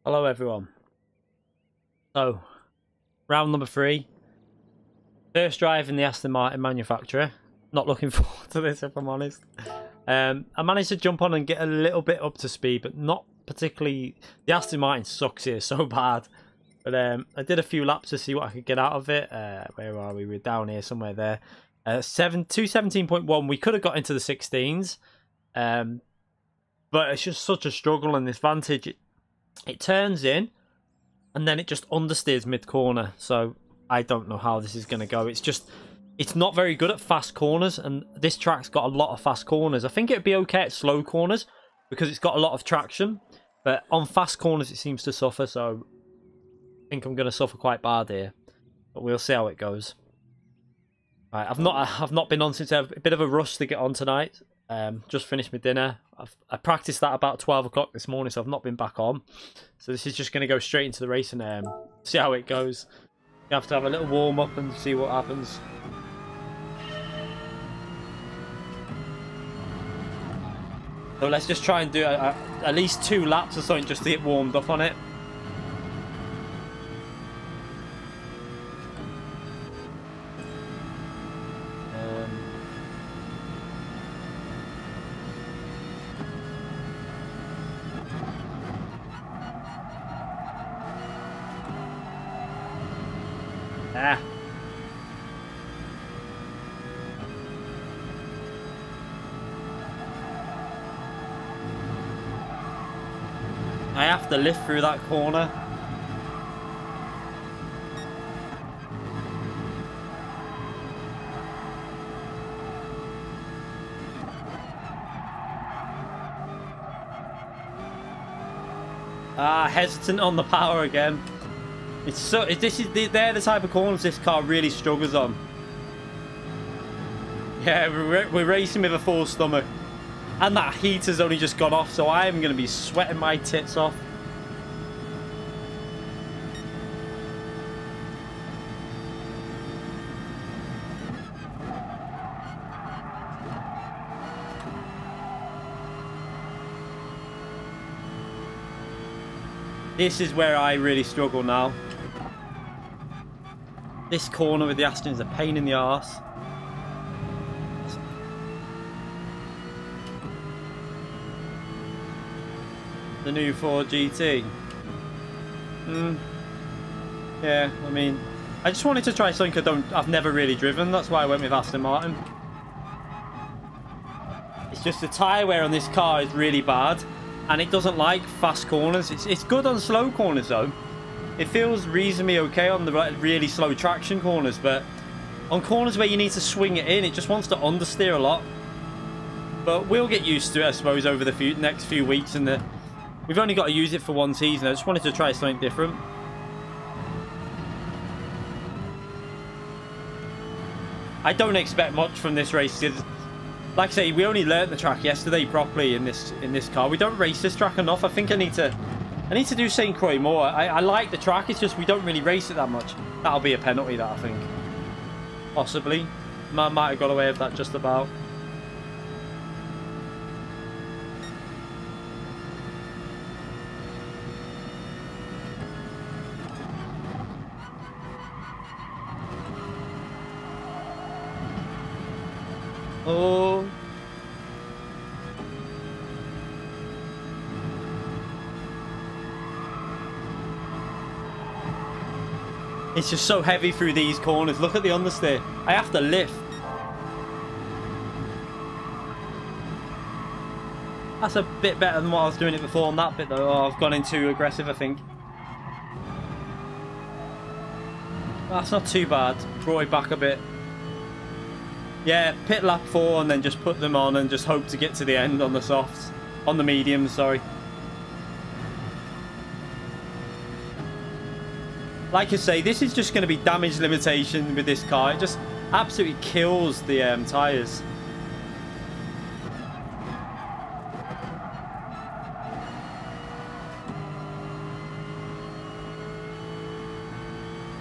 Hello everyone. So, round number 3. First drive in the Aston Martin manufacturer. Not looking forward to this if I'm honest. I managed to jump on and get a little bit up to speed, but not particularly. The Aston Martin sucks here so bad. But I did a few laps to see what I could get out of it. Where are we? We're down here somewhere there. 217.1. We could have got into the 16s. But it's just such a struggle in this Vantage. It turns in and then it just understeers mid-corner. So I don't know how this is going to go. It's not very good at fast corners, and this track's got a lot of fast corners. I think it'd be okay at slow corners because it's got a lot of traction, but on fast corners it seems to suffer. So I think I'm going to suffer quite bad here, but we'll see how it goes. Right, I've not been on since a bit of a rush to get on tonight. Just finished my dinner. I practiced that about 12 o'clock this morning, so I've not been back on. So this is just going to go straight into the race and see how it goes. You have to have a little warm up and see what happens. So let's just try and do at least 2 laps or something just to get warmed up on it. I have to lift through that corner. Hesitant on the power again. It's so. They're the type of corners this car really struggles on. Yeah, we're racing with a full stomach. And that heater's only just gone off, so I am going to be sweating my tits off. This is where I really struggle now. This corner with the Aston is a pain in the arse. The new Ford GT. Yeah, I mean, I just wanted to try something I've never really driven. That's why I went with Aston Martin. It's just the tyre wear on this car is really bad, and it doesn't like fast corners. It's good on slow corners though. It feels reasonably okay on the really slow traction corners, but on corners where you need to swing it in, it just wants to understeer a lot. But we'll get used to it, I suppose, over the next few weeks, and we've only got to use it for one season. I just wanted to try something different. I don't expect much from this race because, like I say, we only learnt the track yesterday properly in this car. We don't race this track enough. I think I need to do St. Croix more. I like the track. It's just we don't really race it that much. That'll be a penalty, that I think. Possibly. Might have got away with that just about. Oh. It's just so heavy through these corners. Look at the understeer. I have to lift. That's a bit better than what I was doing it before on that bit though. Oh, I've gone in too aggressive, I think. That's not too bad. Brought it back a bit. Yeah, pit lap 4 and then just put them on and just hope to get to the end on the softs. On the mediums, sorry. Like I say, this is just going to be damage limitation with this car. It just absolutely kills the tyres.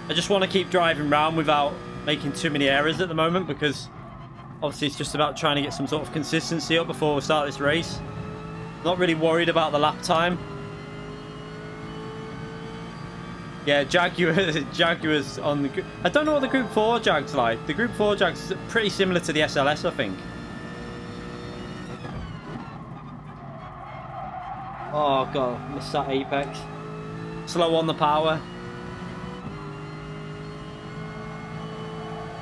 I just want to keep driving around without making too many errors at the moment, because obviously it's just about trying to get some sort of consistency up before we start this race. Not really worried about the lap time. Yeah, Jaguars on the... I don't know what the Group 4 Jag's like. The Group 4 Jag's pretty similar to the SLS, I think. Oh, God. Missed that apex. Slow on the power.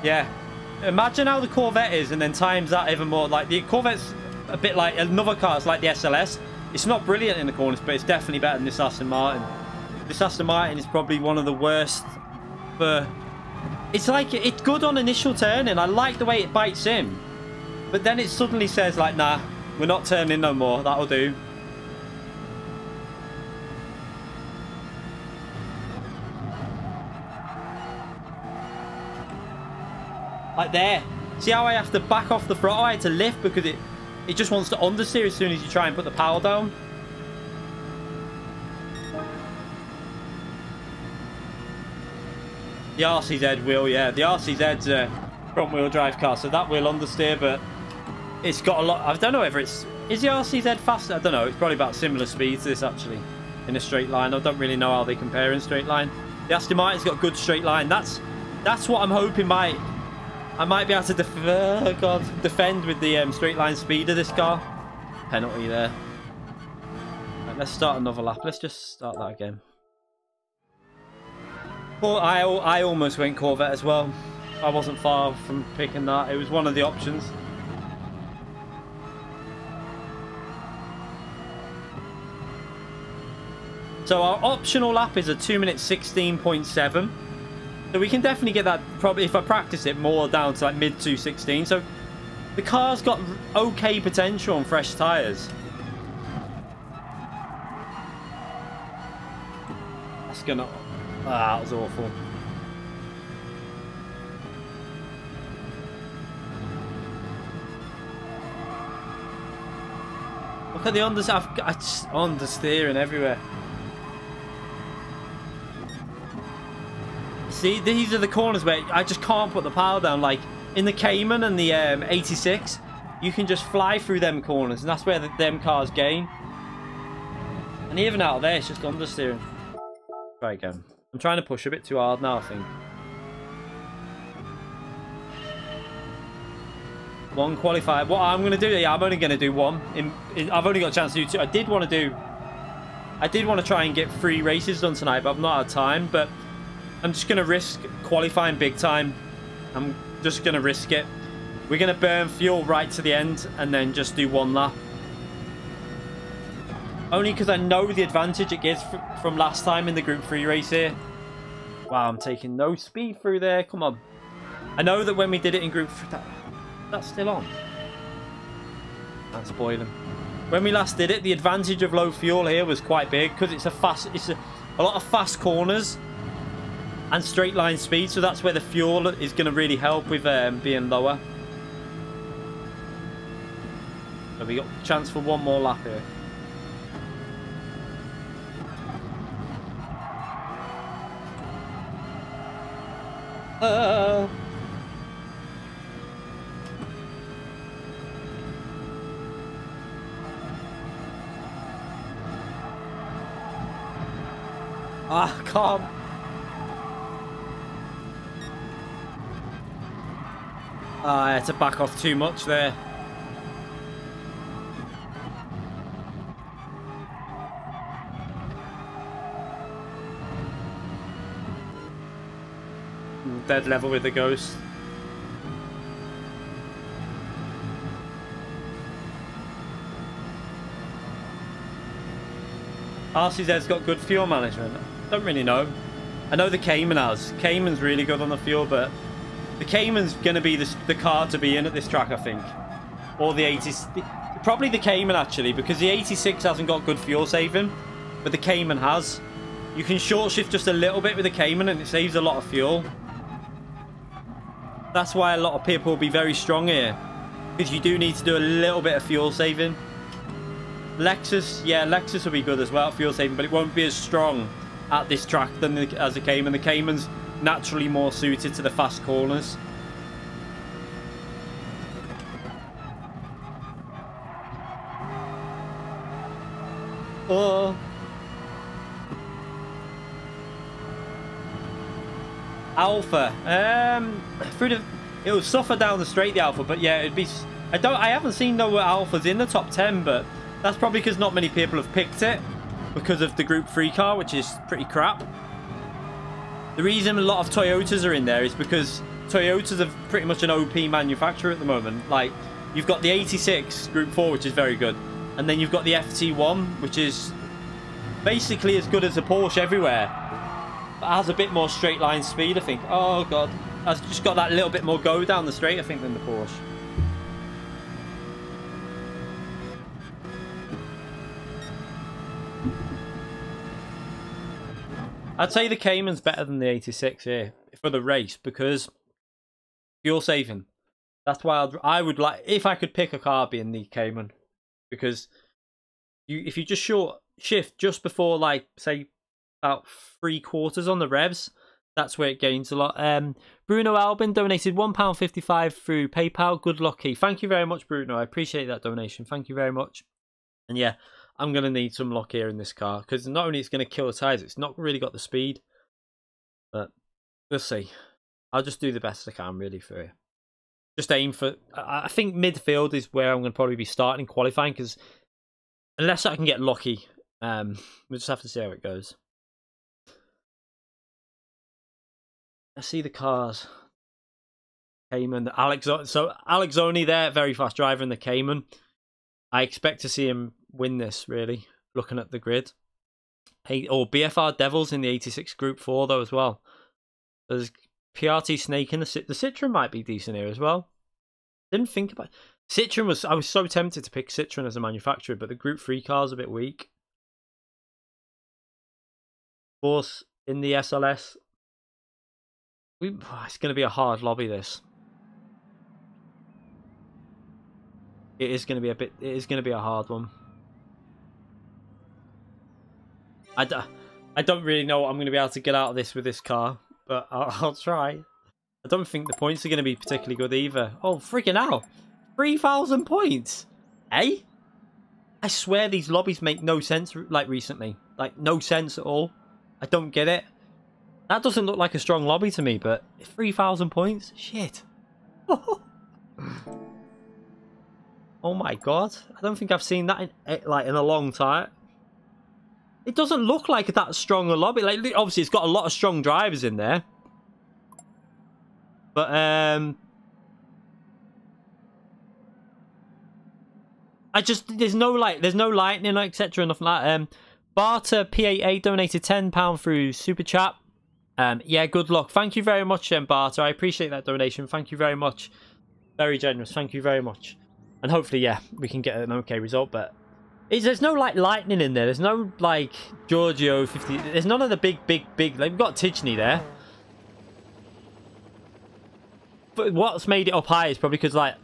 Yeah. Imagine how the Corvette is and then times that even more. Like, the Corvette's a bit like another car. It's like the SLS. It's not brilliant in the corners, but it's definitely better than this Aston Martin. This Aston Martin is probably one of the worst for... It's like, it's good on initial turning. I like the way it bites in. But then it suddenly says like, nah, we're not turning no more. That'll do. Like there. See how I have to back off the throttle? I had to lift because it just wants to understeer as soon as you try and put the power down. The RCZ will, yeah. The RCZ's a front-wheel drive car, so that will understeer, but it's got a lot... I don't know whether it's... Is the RCZ faster? I don't know. It's probably about similar speed to this, actually, in a straight line. I don't really know how they compare in straight line. The Aston Martin's got a good straight line. That's what I'm hoping might... I might be able to defend with the straight line speed of this car. Penalty there. Right, let's start another lap. Let's just start that again. Well, I almost went Corvette as well. I wasn't far from picking that. It was one of the options. So our optional lap is a 2 minute 16.7. So we can definitely get that, probably if I practice it, more down to like mid 216. So the car's got okay potential on fresh tyres. gonna... Ah, that was awful. Look at the understeering everywhere. See, these are the corners where I just can't put the power down. Like in the Cayman and the 86, you can just fly through them corners, and that's where them cars gain. And even out there, it's just understeering. Try again. I'm trying to push a bit too hard now, I think. One qualifier. What I'm going to do, yeah, I'm only going to do one. I've only got a chance to do two. I did want to try and get 3 races done tonight, but I've not had time. But I'm just going to risk qualifying big time. I'm just going to risk it. We're going to burn fuel right to the end and then just do 1 lap. Only because I know the advantage it gives from last time in the Group 3 race here. Wow, I'm taking no speed through there. Come on. I know that when we did it in Group 3... That's still on. That's boiling. When we last did it, the advantage of low fuel here was quite big because it's a lot of fast corners and straight line speed, so that's where the fuel is going to really help with being lower. So we got a chance for 1 more lap here. Ah, calm. I had to back off too much there. Dead level with the Ghost. RCZ's got good fuel management. Don't really know. I know the Cayman has. Cayman's really good on the fuel, but the Cayman's going to be the car to be in at this track, I think. Or the 80s. Probably the Cayman, actually, because the 86 hasn't got good fuel saving, but the Cayman has. You can short shift just a little bit with the Cayman, and it saves a lot of fuel. That's why a lot of people will be very strong here, because you do need to do a little bit of fuel saving. Lexus, yeah, Lexus will be good as well, fuel saving, but it won't be as strong at this track than as the Cayman. The Cayman's naturally more suited to the fast corners. Oh. Alpha. It'll suffer down the straight, the Alpha, but yeah, it'd be... I haven't seen no Alphas in the top 10, but that's probably because not many people have picked it because of the Group 3 car, which is pretty crap. The reason a lot of Toyotas are in there is because Toyotas are pretty much an OP manufacturer at the moment. Like, you've got the 86 Group 4, which is very good, and then you've got the FT1, which is basically as good as a Porsche everywhere, but has a bit more straight line speed, I think. Oh god, has just got that little bit more go down the straight, I think, than the Porsche. I'd say the Cayman's better than the 86 here for the race because fuel saving. That's why I would like, if I could pick a car, being the Cayman, because if you just short shift just before, like, say about 3/4 on the revs, that's where it gains a lot. Bruno Albin donated £1.55 through PayPal. Good luck, Keith. Thank you very much, Bruno. I appreciate that donation. Thank you very much. And yeah, I'm going to need some luck here in this car, because not only it's going to kill the tyres, it's not really got the speed. But we'll see. I'll just do the best I can, really, for it. Just aim for... I think midfield is where I'm going to probably be starting qualifying, because unless I can get lucky, we'll just have to see how it goes. Let's see the cars. Cayman, Alex. So Alex Oni there, very fast driver in the Cayman. I expect to see him win this, really, looking at the grid. Or BFR Devils in the 86 Group 4, though, as well. There's PRT Snake in the Citroen might be decent here as well. Didn't think about it. Citroen was... I was so tempted to pick Citroen as a manufacturer, but the Group 3 car's a bit weak. Of course, in the SLS. It's going to be a hard lobby, this. It is going to be it is going to be a hard one. I don't really know what I'm going to be able to get out of this with this car, but I'll try. I don't think the points are going to be particularly good either. Oh, freaking hell. 3,000 points. Eh? I swear these lobbies make no sense, like, recently. Like, no sense at all. I don't get it. That doesn't look like a strong lobby to me, but 3,000 points? Shit. Oh my god. I don't think I've seen that in a long time. It doesn't look like that strong a lobby. Like, obviously, it's got a lot of strong drivers in there. But, there's no lightning, etc. Nothing like that. Barter P88 donated £10 through Super Chat. Yeah, good luck. Thank you very much, Barter. I appreciate that donation. Thank you very much. Very generous. Thank you very much. And hopefully, yeah, we can get an okay result. But there's no, like, lightning in there. There's no, like, Giorgio 50. There's none of the big... Like, we've got Tijni there. But what's made it up high is probably because, like,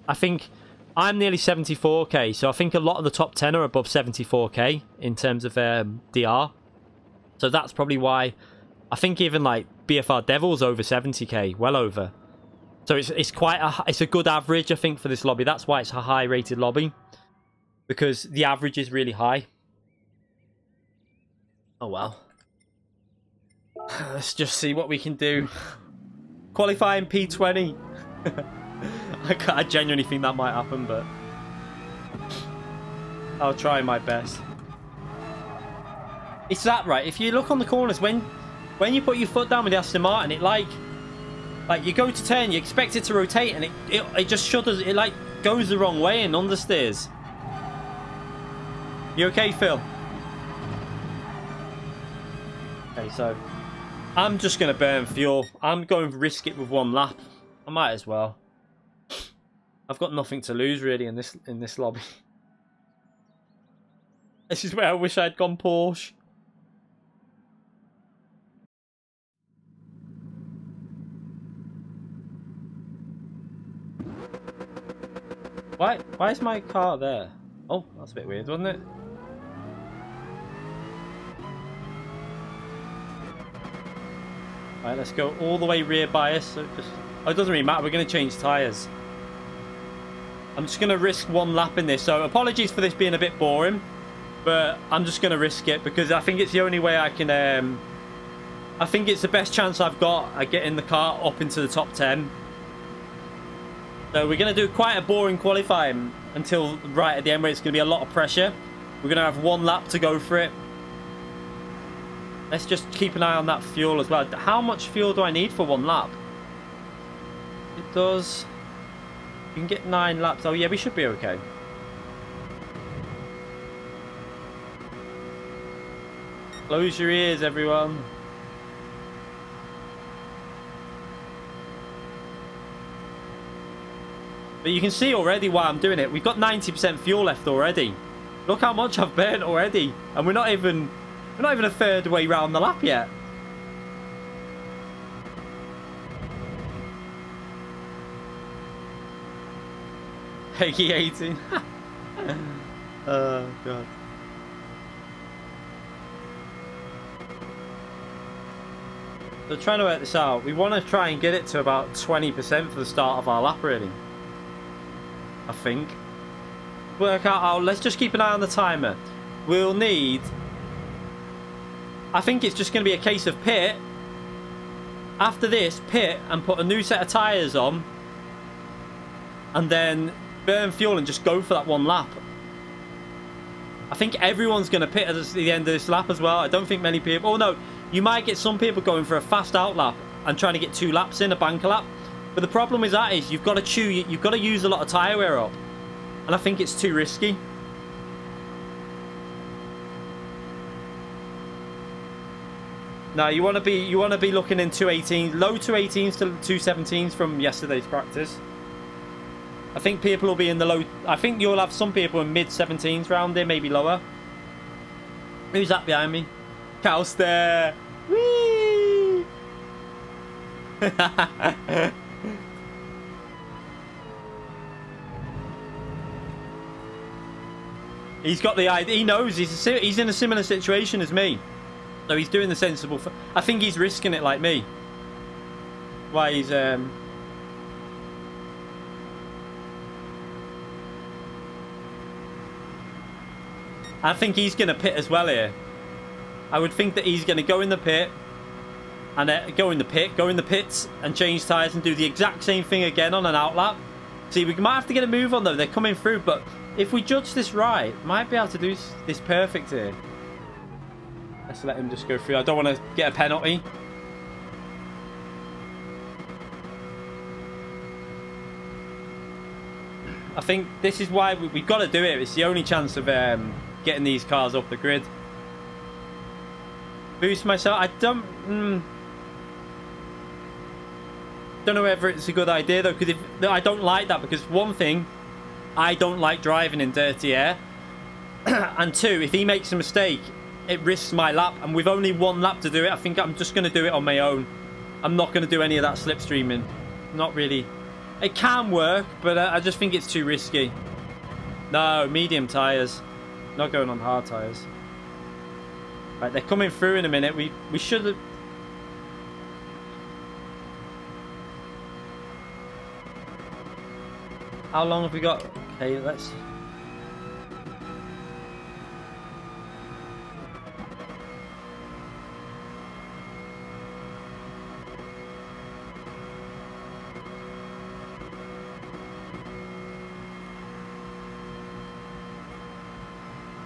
I think I'm nearly 74k, so I think a lot of the top 10 are above 74k in terms of DR. So that's probably why I think even, like, BFR Devil's over 70k, well over. So it's quite it's a good average, I think, for this lobby. That's why it's a high rated lobby, because the average is really high. Oh well. Let's just see what we can do. Qualifying P20. I genuinely think that might happen, but I'll try my best. It's that, right? If you look on the corners, when you put your foot down with the Aston Martin, it like you go to turn, you expect it to rotate, and it just shudders. It like goes the wrong way and understeers. You okay, Phil? Okay, so I'm just going to burn fuel. I'm going to risk it with one lap. I might as well. I've got nothing to lose, really, in this lobby. This is where I wish I'd gone Porsche. Why is my car there? Oh, that's a bit weird, wasn't it? Right, let's go all the way rear bias. So it doesn't really matter. We're going to change tyres. I'm just going to risk one lap in this. So apologies for this being a bit boring, but I'm just going to risk it because I think it's the only way I can... I think it's the best chance I've got at getting the car up into the top 10. So we're going to do quite a boring qualifying until right at the end where it's going to be a lot of pressure. We're going to have one lap to go for it. Let's just keep an eye on that fuel as well. How much fuel do I need for one lap? It does... You can get 9 laps. Oh yeah, we should be okay. Close your ears, everyone. But you can see already why I'm doing it. We've got 90% fuel left already. Look how much I've burnt already. And we're not even a third way round the lap yet. Peggy 18. Oh, God. So trying to work this out. We want to try and get it to about 20% for the start of our lap, really. I think. Work out how... Let's just keep an eye on the timer. We'll need... I think it's just going to be a case of pit. After this, pit and put a new set of tyres on. And then burn fuel and just go for that one lap. I think everyone's going to pit at the end of this lap as well. I don't think many people... Oh, no. You might get some people going for a fast out lap and trying to get 2 laps in, a banker lap. But the problem with that is you've got to use a lot of tyre wear up. And I think it's too risky. No, you want to be looking in 218, low 218s to 217s from yesterday's practice. I think people will be in the low... I think you'll have some people in mid-17s round there, maybe lower. Who's that behind me? Cows there. Whee! He's got the idea. He knows he's in a similar situation as me. So he's doing the sensible. I think he's risking it like me. Why he's I think he's going to pit as well here. I would think that he's going to go in the pit and go in the pits and change tyres and do the exact same thing again on an outlap. See, we might have to get a move on though. They're coming through, but if we judge this right, might be able to do this perfect here. Let's let him just go through. I don't want to get a penalty. I think this is why we've got to do it. It's the only chance of getting these cars off the grid. Boost myself. I don't know whether it's a good idea though, because I don't like that, because one thing, I don't like driving in dirty air, and two, if he makes a mistake, it risks my lap, and with only one lap to do it, I think I'm just going to do it on my own. I'm not going to do any of that slipstreaming. Not really. It can work, but I just think it's too risky. No, medium tyres. Not going on hard tyres. Right, they're coming through in a minute. We should have... How long have we got? Okay, let's...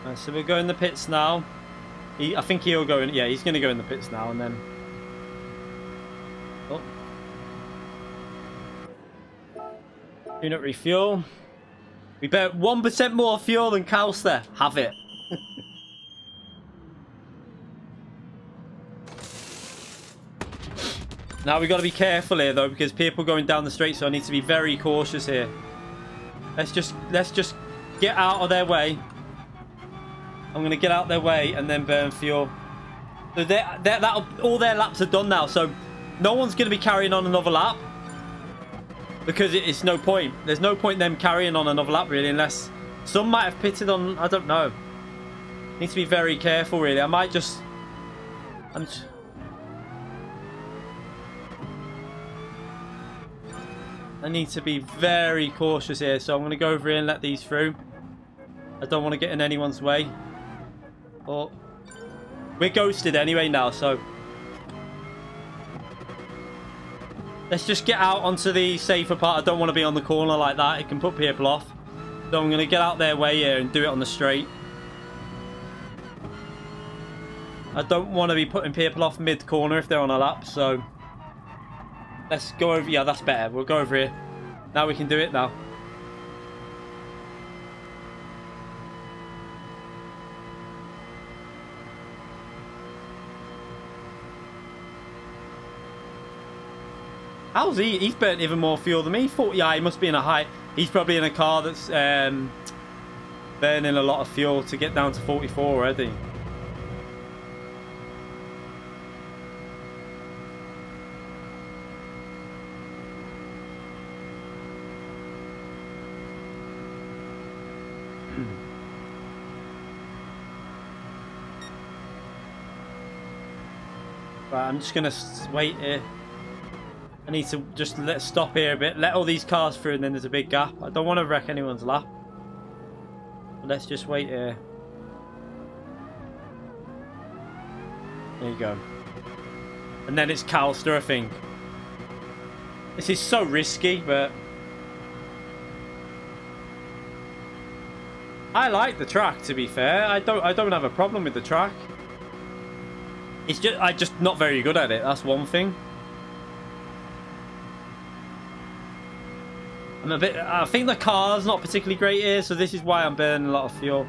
Right, so we'll go in the pits now. I think he'll go in. Yeah, he's going to go in the pits now, and then... Oh. Do not refuel. We bet 1% more fuel than Calster. Have it. Now we've got to be careful here though, because people going down the straight, so I need to be very cautious here. Let's just get out of their way. I'm going to get out their way and then burn fuel. So all their laps are done now, so no one's going to be carrying on another lap. Because it's no point. There's no point in them carrying on another lap, really, unless some might have pitted on... I don't know. Need to be very careful, really. I might just... I need to be very cautious here, so I'm going to go over here and let these through. I don't want to get in anyone's way. Oh, we're ghosted anyway now, so... Let's just get out onto the safer part. I don't want to be on the corner like that. It can put people off. So I'm going to get out their way here and do it on the straight. I don't want to be putting people off mid-corner if they're on a lap, so... Let's go over... Yeah, that's better. We'll go over here. Now we can do it now. How's he? He's burnt even more fuel than me. 40. Yeah, he must be in a high... He's probably in a car that's burning a lot of fuel to get down to 44 already. Right, I'm just going to wait here. I need to just stop here a bit. Let all these cars through and then there's a big gap. I don't want to wreck anyone's lap. But let's just wait here. There you go. And then it's Calster, I think. This is so risky, but... I like the track, to be fair. I don't have a problem with the track. It's just I'm just not very good at it. That's one thing. I think the car's not particularly great here, so this is why I'm burning a lot of fuel.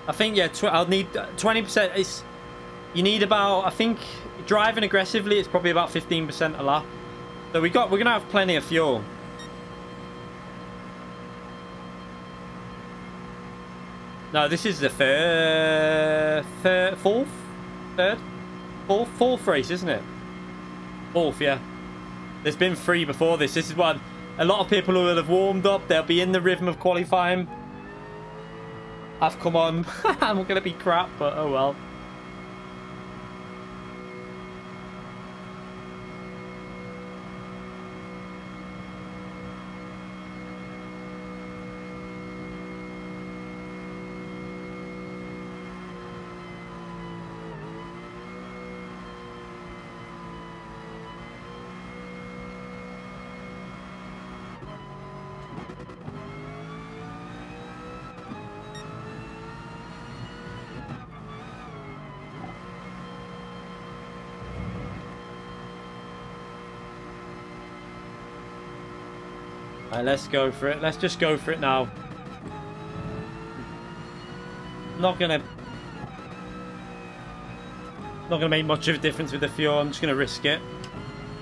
I think, yeah, I'll need 20%. You need about, I think, driving aggressively, it's probably about 15% a lap. So we're gonna have plenty of fuel. No, this is the fourth race, isn't it? Fourth, yeah. There's been 3 before this. This is one. A lot of people who will have warmed up. They'll be in the rhythm of qualifying. I've come on. I'm going to be crap, but oh well. Right, let's go for it. Let's just go for it now. Not gonna make much of a difference with the fuel. I'm just gonna risk it.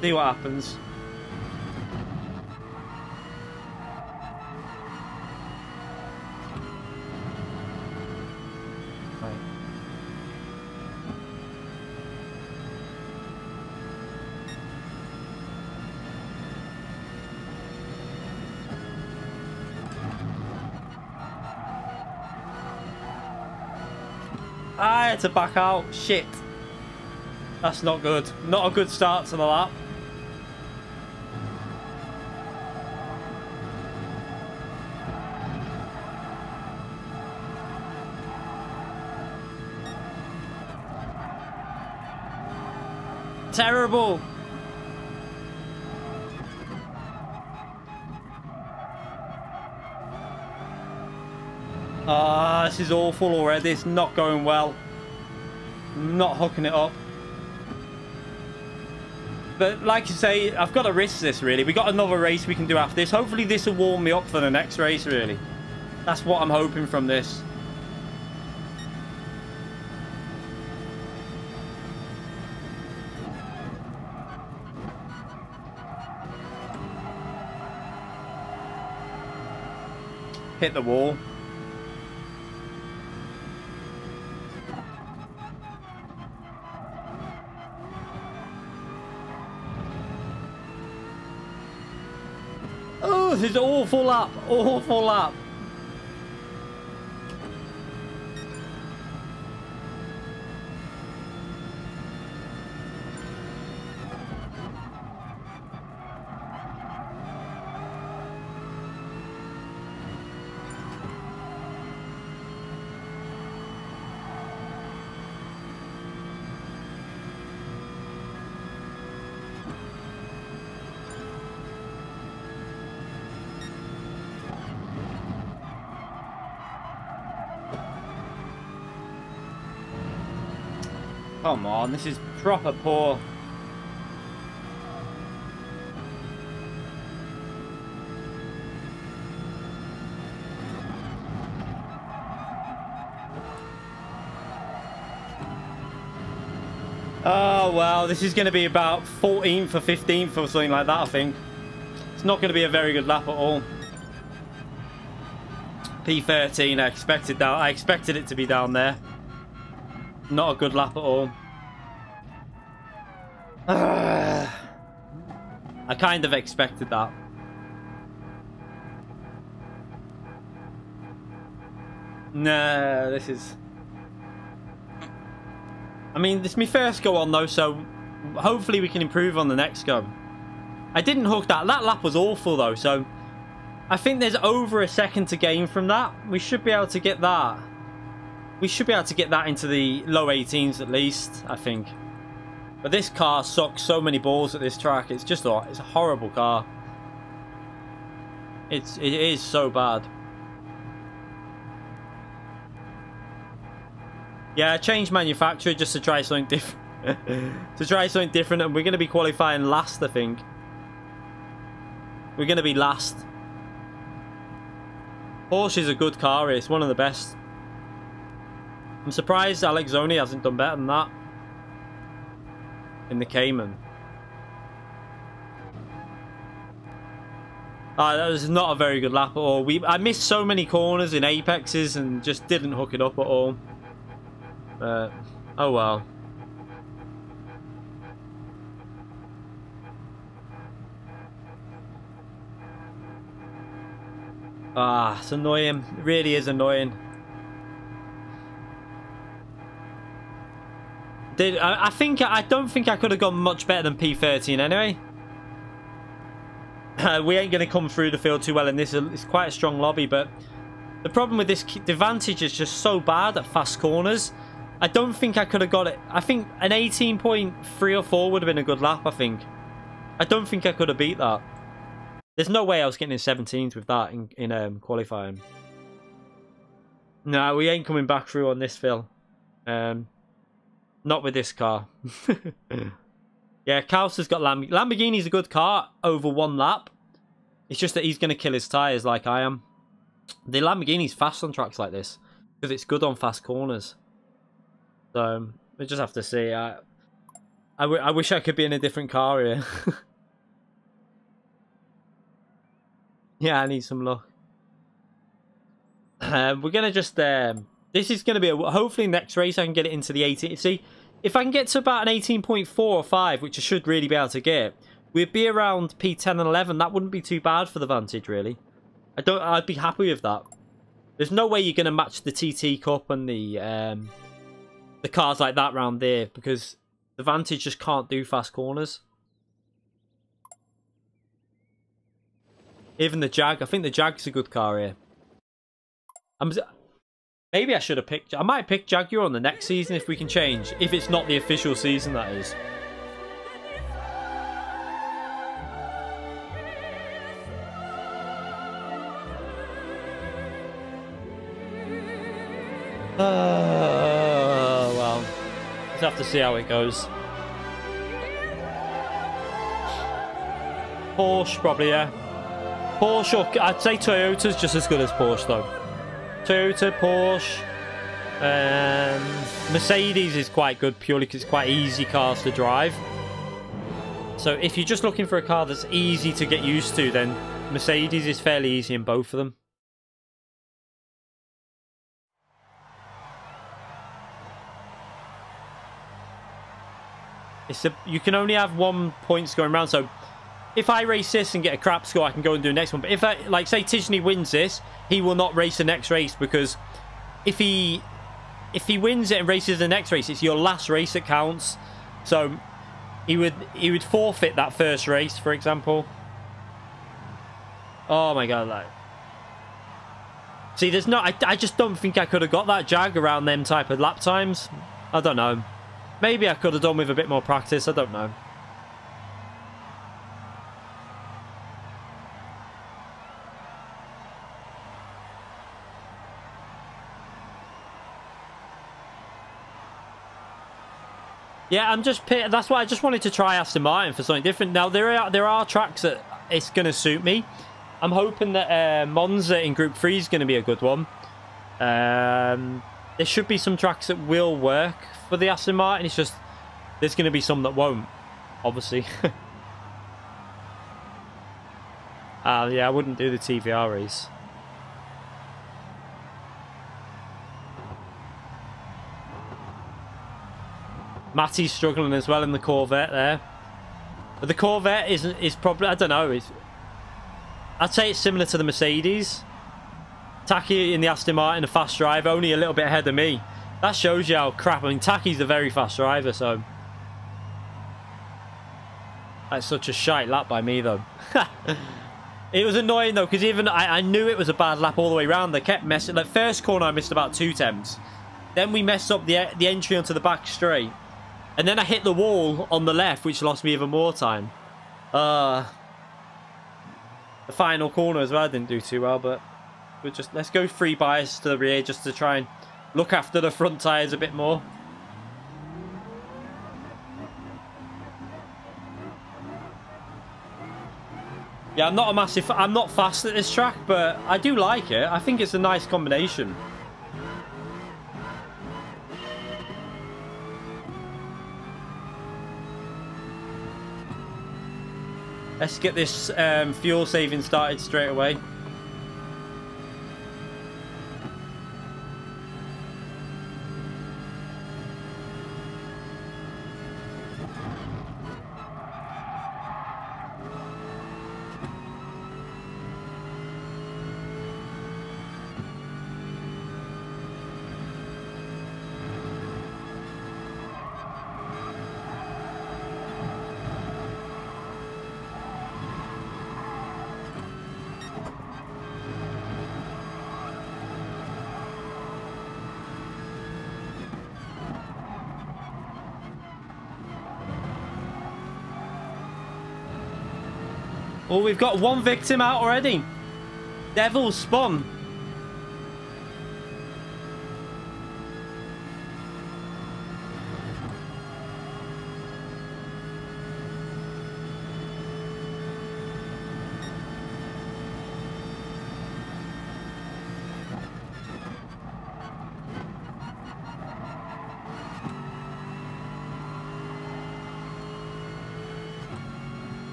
See what happens. I had to back out. Shit. That's not good. Not a good start to the lap. Terrible. Ah, this is awful already. It's not going well. Not hooking it up. But like you say, I've got to risk this, really. We got another race we can do after this. Hopefully this will warm me up for the next race, really. That's what I'm hoping from this. Hit the wall. Oh, this is an awful lap. Awful lap. Come on, this is proper poor. Oh, well, this is going to be about 14th or 15th or something like that, I think. It's not going to be a very good lap at all. P13, I expected it to be down there. Not a good lap at all. I kind of expected that. No, this is... I mean, this is my first go on though, so hopefully we can improve on the next go. I didn't hook that. That lap was awful though, so I think there's over a second to gain from that. We should be able to get that. We should be able to get that into the low 18s at least, I think. But this car sucks so many balls at this track. It's just it's a horrible car. It is so bad. Yeah, I changed manufacturer just to try something different. To try something different, and we're going to be qualifying last, I think. We're going to be last. Porsche is a good car. It's one of the best. I'm surprised Alex Zoni hasn't done better than that in the Cayman. That was not a very good lap at all. I missed so many corners in apexes and just didn't hook it up at all. Oh well. It's annoying. It really is annoying. I don't think I could have gone much better than P13 anyway. We ain't going to come through the field too well in this. It's quite a strong lobby, but the problem with this, the advantage is just so bad at fast corners. I don't think I could have got it. I think an 18.3 or 4 would have been a good lap, I think. I don't think I could have beat that. There's no way I was getting in 17th with that in qualifying. No, we ain't coming back through on this, Phil. Not with this car. Yeah, Kaus has got Lamborghini's a good car over one lap. It's just that he's going to kill his tyres like I am. The Lamborghini's fast on tracks like this because it's good on fast corners. So we just have to see. I wish I could be in a different car here. Yeah, I need some luck. We're going to just... this is going to be... hopefully next race I can get it into the 18... See, if I can get to about an 18.4 or 5, which I should really be able to get, we'd be around P10 and 11. That wouldn't be too bad for the Vantage, really. I'd be happy with that. There's no way you're going to match the TT Cup and the cars like that round there, because the Vantage just can't do fast corners. Even the Jag. I think the Jag's a good car here. Maybe I should have picked... I might pick Jaguar on the next season if we can change. If it's not the official season, that is. Well. Let's have to see how it goes. Porsche, probably, yeah. Porsche, or I'd say Toyota's just as good as Porsche, though. Toyota, Porsche, Mercedes is quite good purely because it's quite easy cars to drive. So if you're just looking for a car that's easy to get used to, then Mercedes is fairly easy in both of them. You can only have 1 points going around, so if I race this and get a crap score, I can go and do the next one. But if I, like, say Tijani wins this, he will not race the next race, because if he wins it and races the next race, it's your last race that counts. So he would forfeit that first race, for example. Oh my god, like. See, there's not. I just don't think I could have got that Jag around them type of lap times. I don't know. Maybe I could have done with a bit more practice. I don't know. Yeah, that's why I just wanted to try Aston Martin for something different. Now, there are tracks that it's going to suit me. I'm hoping that Monza in Group 3 is going to be a good one. There should be some tracks that will work for the Aston Martin. It's just, there's going to be some that won't, obviously. Yeah, I wouldn't do the TVR race. Matty's struggling as well in the Corvette there. But the Corvette is probably, I don't know, I'd say it's similar to the Mercedes. Taki in the Aston Martin, a fast driver, only a little bit ahead of me. That shows you how crap. I mean, Taki's a very fast driver, so... That's such a shite lap by me, though. It was annoying, though, because even I knew it was a bad lap all the way around. They kept messing... Like, first corner, I missed about 2 attempts. Then we messed up the entry onto the back straight. And then I hit the wall on the left, which lost me even more time. The final corner as well, I didn't do too well, but let's go free bias to the rear just to try and look after the front tyres a bit more. Yeah, I'm not fast at this track, but I do like it. I think it's a nice combination. Let's get this fuel saving started straight away. Oh, we've got one victim out already. Devil spawn.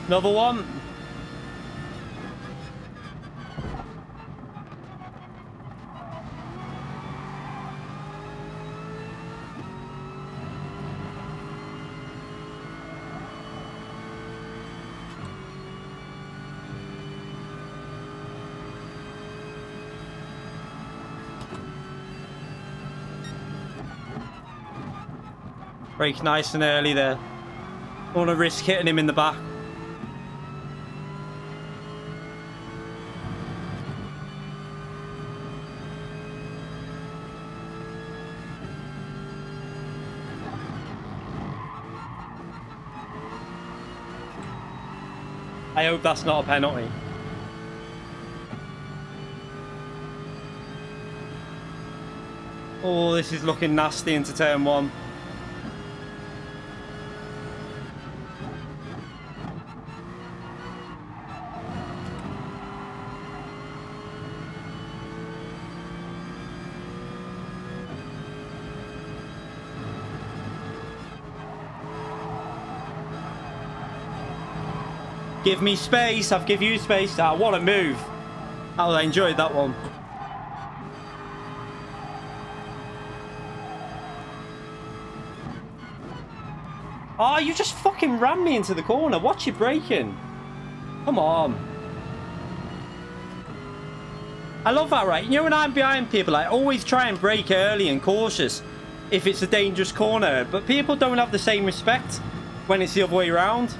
Another one. Brake nice and early there. Don't want to risk hitting him in the back. I hope that's not a penalty. Oh, this is looking nasty into turn one. Give me space. I've give you space. Ah, what a move. Oh, I enjoyed that one. Oh, you just fucking rammed me into the corner. Watch you braking. Come on. I love that, right? You know, when I'm behind people, I always try and brake early and cautious if it's a dangerous corner. But people don't have the same respect when it's the other way around.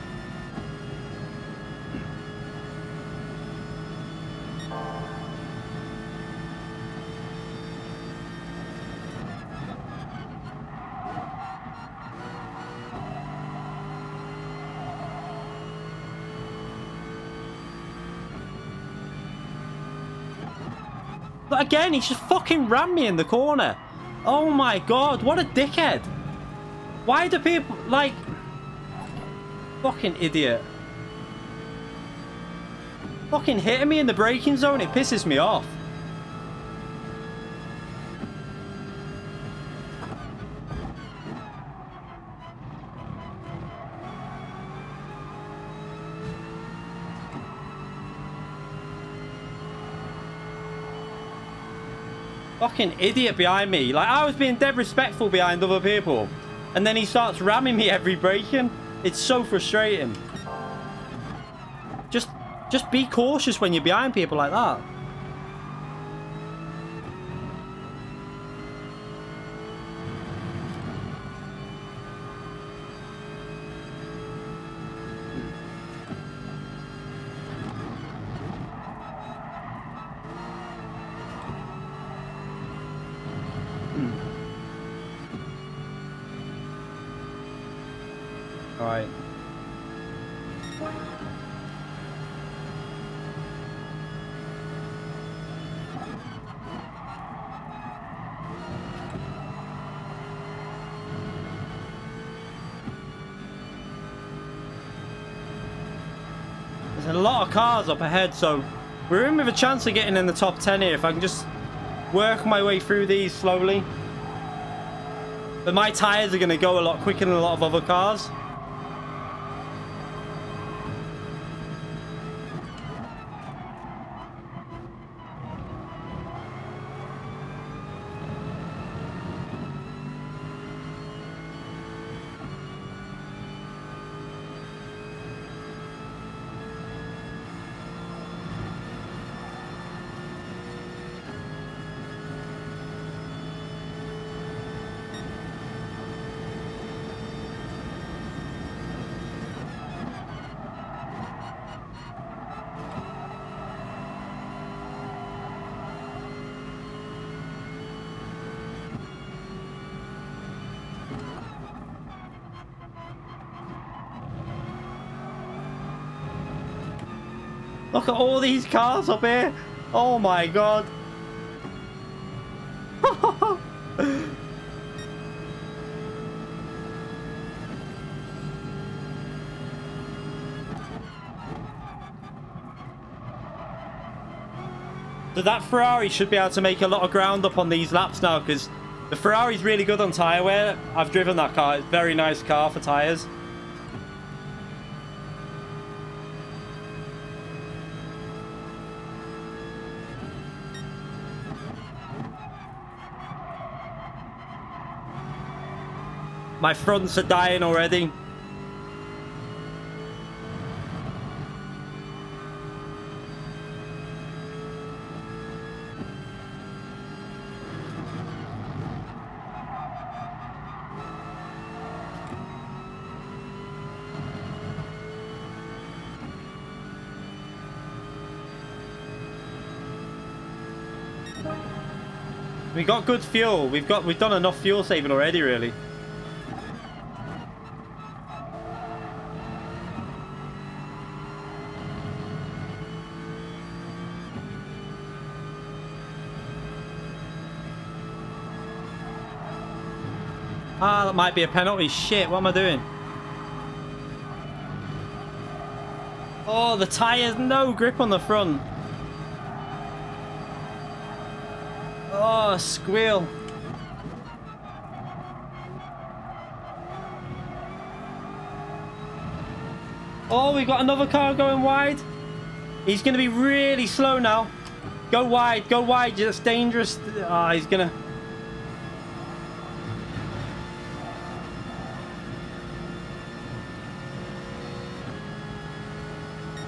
But again, he's just fucking rammed me in the corner. Oh my god, what a dickhead. Why do people, like... Fucking idiot. Fucking hitting me in the braking zone, it pisses me off. Fucking idiot behind me. Like, I was being dead respectful behind other people. And then he starts ramming me every braking. It's so frustrating. Just be cautious when you're behind people like that. All right. And a lot of cars up ahead, so we're in with a chance of getting in the top 10 here if I can just work my way through these slowly. But my tyres are going to go a lot quicker than a lot of other cars. Look at all these cars up here. Oh my god. So that Ferrari should be able to make a lot of ground up on these laps now, because the Ferrari's really good on tyre wear. I've driven that car. It's a very nice car for tyres. My fronts are dying already. We got good fuel. We've done enough fuel saving already, really. Ah, that might be a penalty. Shit, what am I doing? Oh, the tyres, no grip on the front. Oh, squeal. Oh, we got another car going wide. He's going to be really slow now. Go wide, it's dangerous. Ah, he's going to...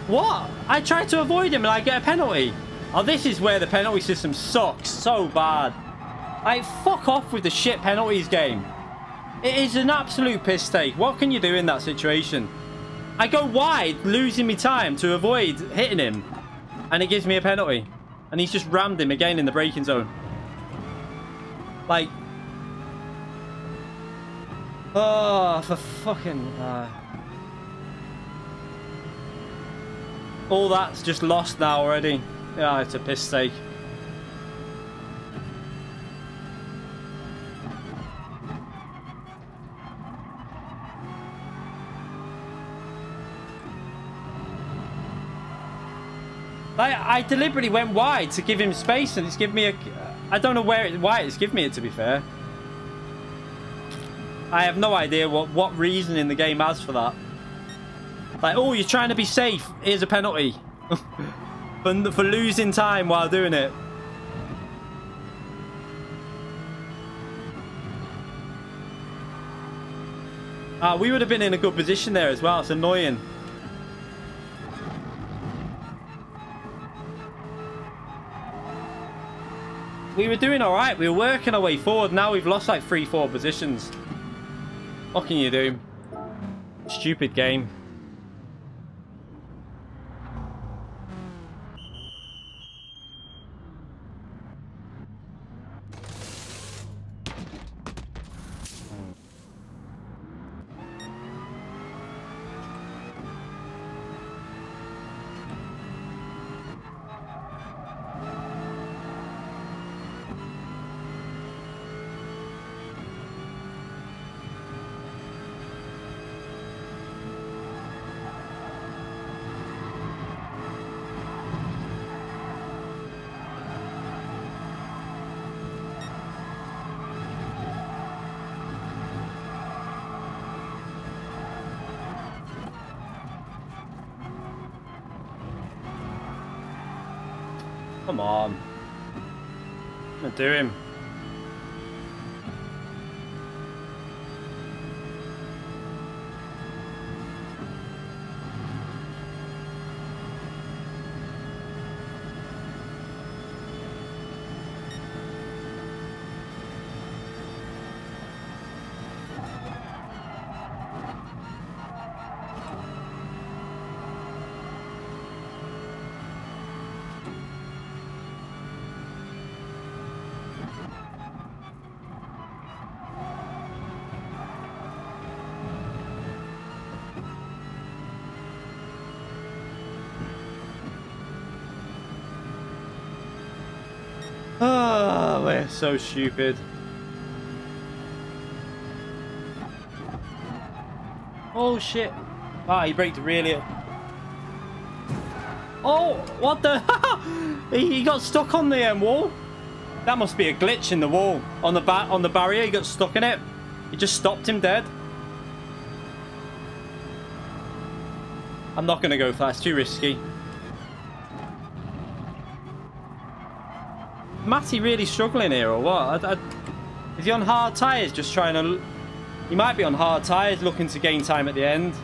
What? I tried to avoid him and I get a penalty. Oh, this is where the penalty system sucks so bad. Like, fuck off with the shit penalties game. It is an absolute piss take. What can you do in that situation? I go wide, losing me time to avoid hitting him, and it gives me a penalty. And he's just rammed him again in the braking zone. Like... Oh, for fucking... All that's just lost now already. Yeah, it's a piss take. I deliberately went wide to give him space, and it's given me a... I don't know why it's given me it, to be fair. I have no idea what reason in the game has for that. Like, oh, you're trying to be safe. Here's a penalty. for losing time while doing it. We would have been in a good position there as well. It's annoying. We were doing alright. We were working our way forward. Now we've lost like 3-4 positions. What can you do? Stupid game. Come on. I'm gonna do him. Oh, we're so stupid. Oh shit. Ah, he braked really. Oh, what the? He got stuck on the wall. That must be a glitch in the wall. On the barrier, he got stuck in it. It just stopped him dead. I'm not gonna go fast, too risky. Matty really struggling here or what? Is he on hard tyres just trying to... He might be on hard tyres looking to gain time at the end.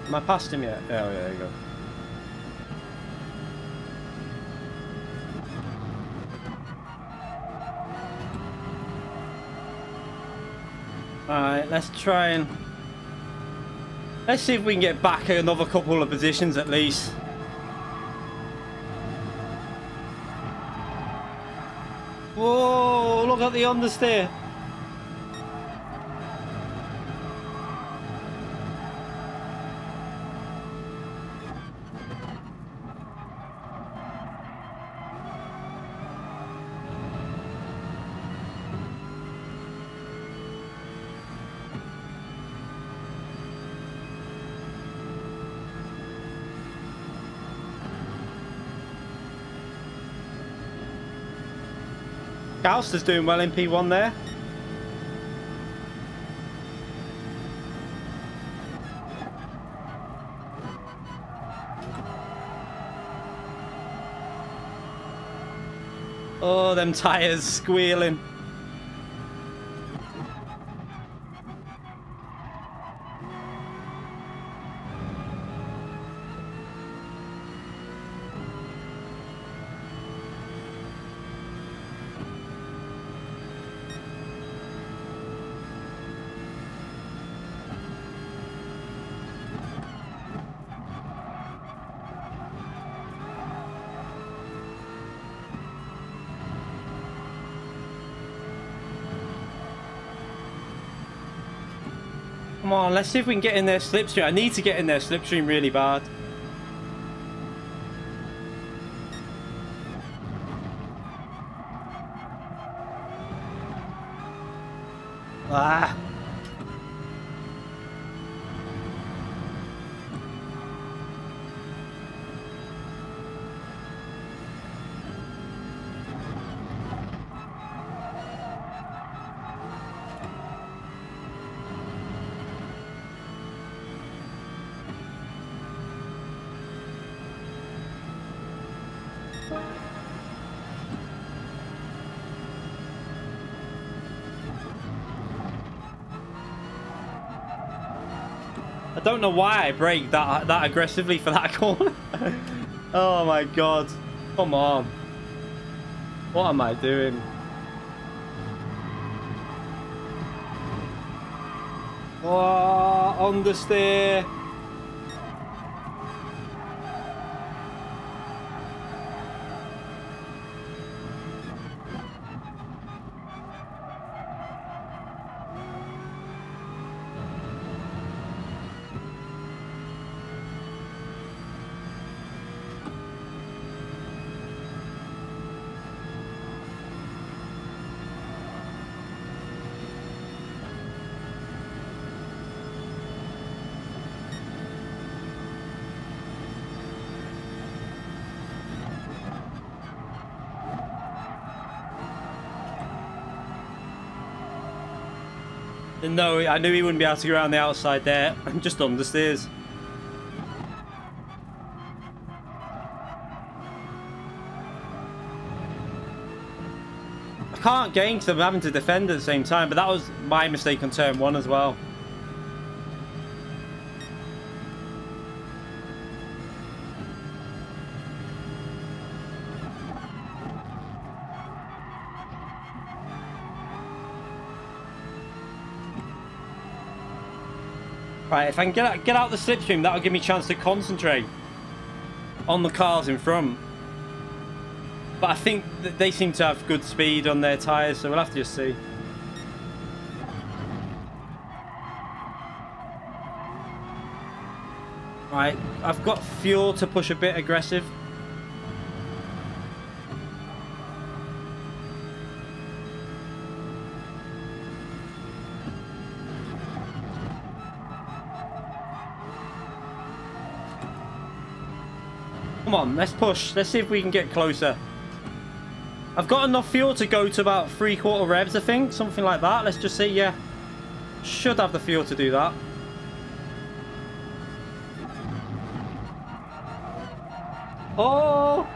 Am I past him yet? Oh, yeah, there you go. Alright, let's try and... Let's see if we can get back another couple of positions at least. Whoa, look at the understeer. Gauster's doing well in P1 there. Oh, them tyres squealing. Come on, let's see if we can get in their slipstream. I need to get in their slipstream really bad. Ah. I don't know why I braked that aggressively for that corner. Oh my god. Come on. What am I doing? Oh, understeer. No, I knew he wouldn't be able to go around the outside there. I'm just understeers. I can't gain because I'm having to defend at the same time, but that was my mistake on turn 1 as well. Right, if I can get out the slipstream, that'll give me a chance to concentrate on the cars in front. But I think that they seem to have good speed on their tyres, so we'll have to just see. Right, I've got fuel to push a bit aggressive. Come on, let's push. Let's see if we can get closer. I've got enough fuel to go to about 3/4 revs, I think. Something like that. Let's just see. Yeah. Should have the fuel to do that. Oh!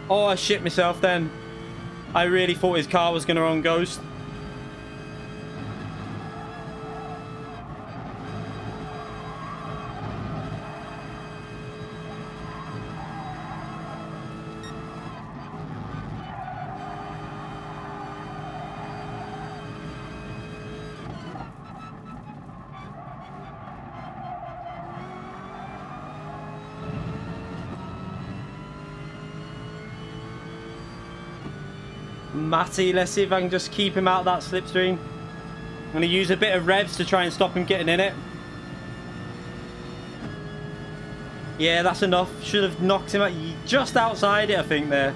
Oh, I shit myself then. I really thought his car was going to run ghost. Matty, let's see if I can just keep him out of that slipstream. I'm going to use a bit of revs to try and stop him getting in it. Yeah, that's enough. Should have knocked him out just outside it, I think, there.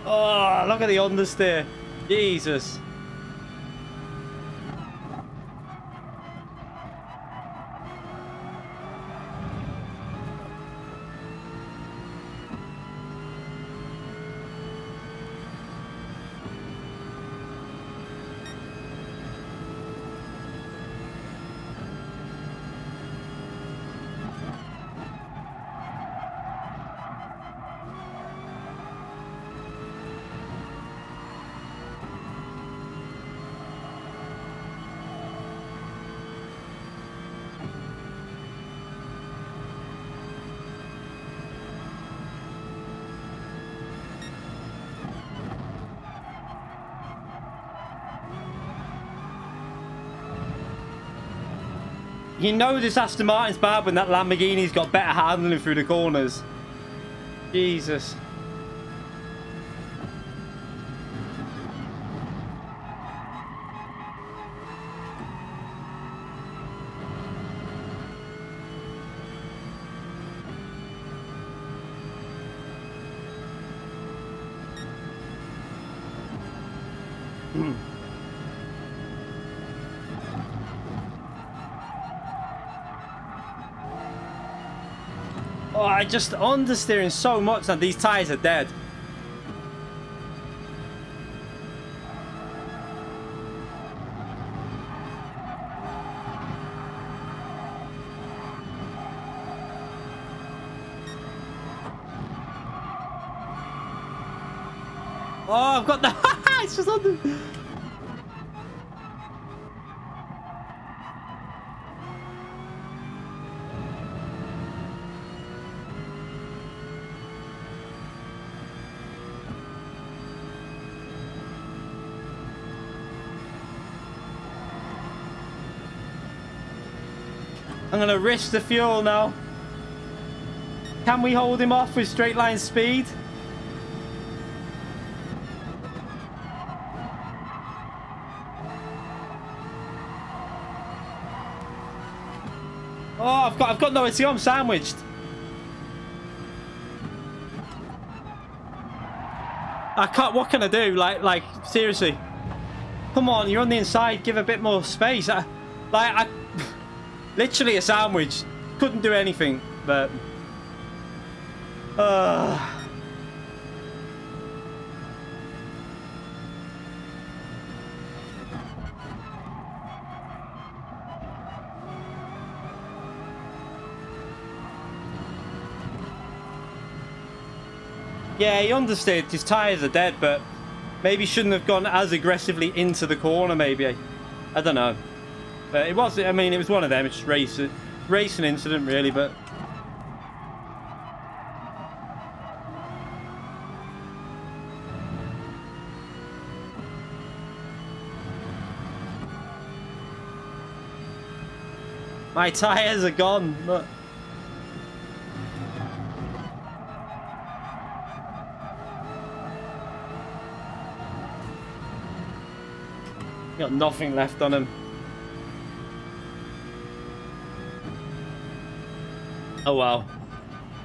Oh, look at the understeer. Jesus. You know this Aston Martin's bad when that Lamborghini's got better handling through the corners. Jesus. Oh, I just understeering so much and these tyres are dead. Oh, I've got the... it's just on the... I'm going to risk the fuel now. Can we hold him off with straight line speed? Oh, I've got nowhere to go. I'm sandwiched. I can't. What can I do? Like seriously. Come on, you're on the inside. Give a bit more space. Literally a sandwich. couldn't do anything, but yeah, he understood his tyres are dead, but maybe shouldn't have gone as aggressively into the corner, maybe. I don't know. But it was, I mean, it was one of them. It's just racing incident, really, but... My tyres are gone, look. Got nothing left on him. Oh well.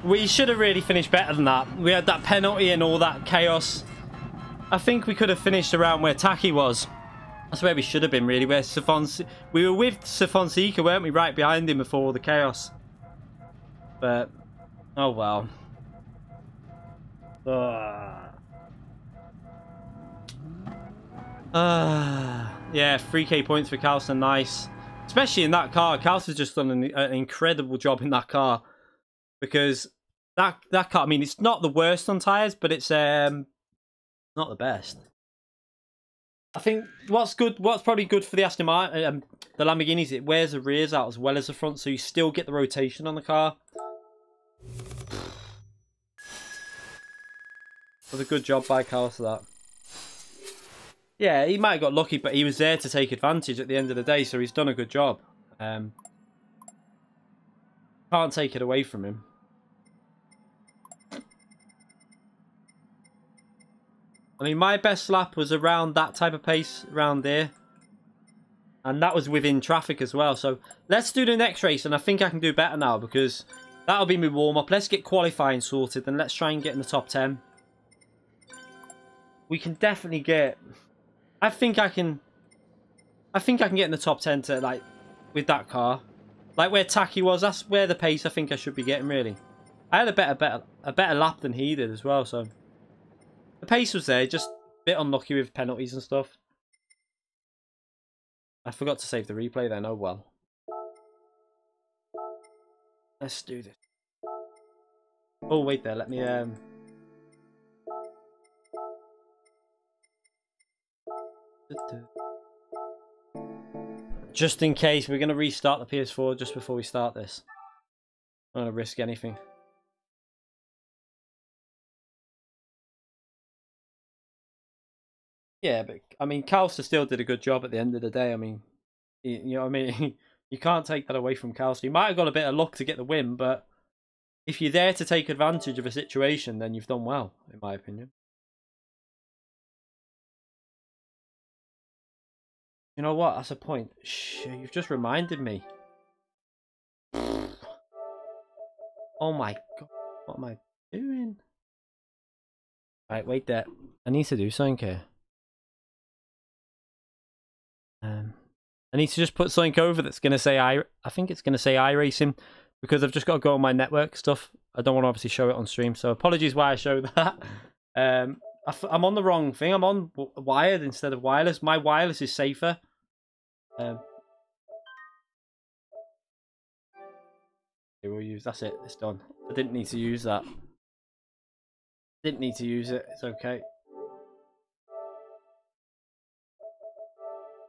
We should have really finished better than that. We had that penalty and all that chaos. I think we could have finished around where Taki was. That's where we should have been, really. Where we were with Fonseca, weren't we? Right behind him before all the chaos. But, oh well. Yeah, 3k points for Carlson, nice. Especially in that car. Carlson's just done an incredible job in that car. Because that car, I mean, it's not the worst on tyres, but it's not the best. I think what's probably good for the Aston Martin, the Lamborghinis, it wears the rears out as well as the front, so you still get the rotation on the car. Was a good job by Carlos for that. Yeah, he might have got lucky, but he was there to take advantage at the end of the day, so he's done a good job. Can't take it away from him. I mean, my best lap was around that type of pace, around there. And that was within traffic as well. So let's do the next race, and I think I can do better now because that'll be my warm-up. Let's get qualifying sorted, and let's try and get in the top 10. We can definitely get... I think I can get in the top 10 to, like, with that car. Like where Taki was, that's where the pace I think I should be getting, really. I had a better lap than he did as well, so... The pace was there, just a bit unlucky with penalties and stuff. I forgot to save the replay then, oh well. Let's do this. Oh, wait there, let me... Just in case, we're going to restart the PS4 just before we start this. I'm not going to risk anything. Yeah, but I mean, Calster still did a good job at the end of the day. I mean, you know what I mean? You can't take that away from Calster. He might have got a bit of luck to get the win, but if you're there to take advantage of a situation, then you've done well, in my opinion. You know what? That's a point. Shh, you've just reminded me. Oh my god. What am I doing? Right, wait there. I need to do something here. I need to just put something over that's going to say I think it's going to say iRacing because I've just got to go on my network stuff. I don't want to obviously show it on stream, so apologies why I show that. I'm on the wrong thing. I'm on wired instead of wireless. My wireless is safer. Okay, we'll use, that's it, it's done. I didn't need to use that. Didn't need to use it, it's okay.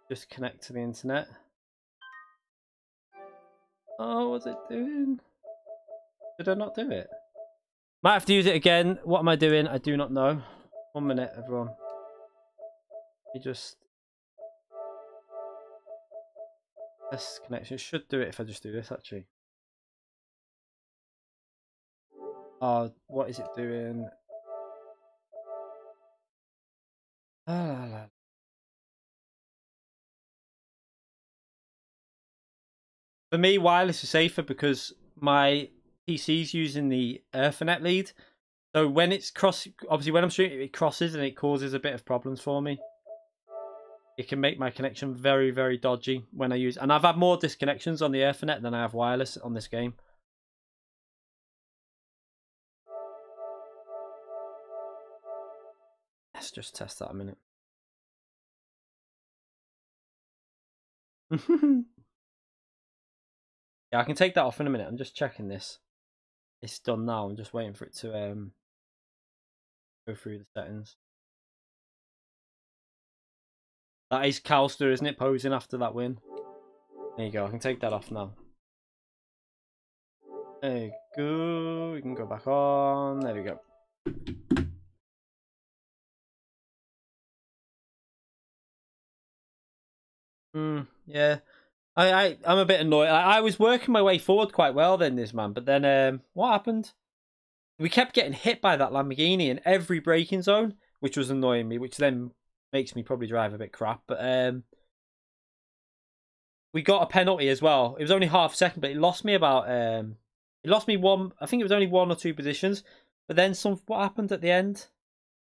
Just connect to the internet. Oh, what's it doing? Did I not do it? Might have to use it again. What am I doing? I do not know. 1 minute, everyone. You just... This connection should do it if I just do this, actually. Oh, what is it doing? For me, wireless is safer because my PC's using the Ethernet lead. So when it's obviously when I'm shooting, it crosses and it causes a bit of problems for me. It can make my connection very, very dodgy when I use... And I've had more disconnections on the Ethernet than I have wireless on this game. just test that a minute. Yeah, I can take that off in a minute. I'm just checking this. It's done now. I'm just waiting for it to go through the settings. That is Calster, isn't it? Posing after that win. There you go. I can take that off now. There you go. We can go back on. There we go. Yeah. I'm a bit annoyed. I was working my way forward quite well then, this man. But then what happened? We kept getting hit by that Lamborghini in every braking zone, which was annoying me, which then makes me probably drive a bit crap. But we got a penalty as well. It was only half a second, but it lost me about it lost me one. I think it was only 1 or 2 positions. But then what happened at the end?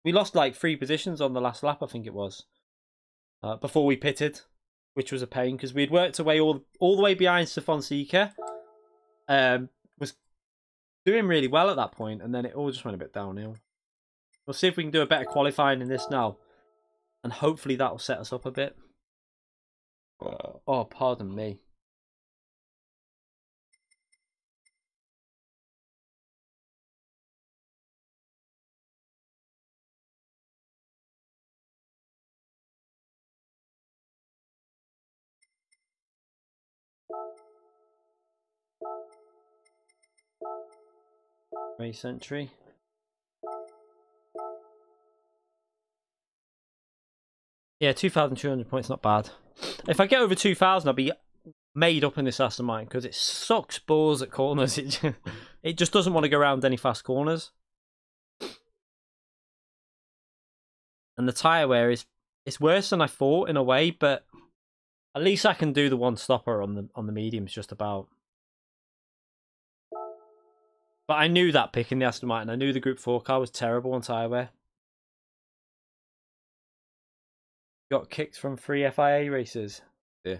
We lost like 3 positions on the last lap, I think it was, before we pitted, which was a pain because we'd worked away all the way behind Fonseca. Was doing really well at that point, and then it all just went a bit downhill. We'll see if we can do a better qualifying in this now, and hopefully that will set us up a bit. Oh, pardon me. Race entry. Yeah, 2,200 points, not bad. If I get over 2,000, I'll be made up in this Aston Martin because it sucks balls at corners. It just doesn't want to go around any fast corners. And the tyre wear it's worse than I thought in a way, but at least I can do the one stopper on the mediums just about. But I knew that picking the Aston Martin. I knew the Group 4 car was terrible on tyre wear. Got kicked from 3 FIA races. Yeah.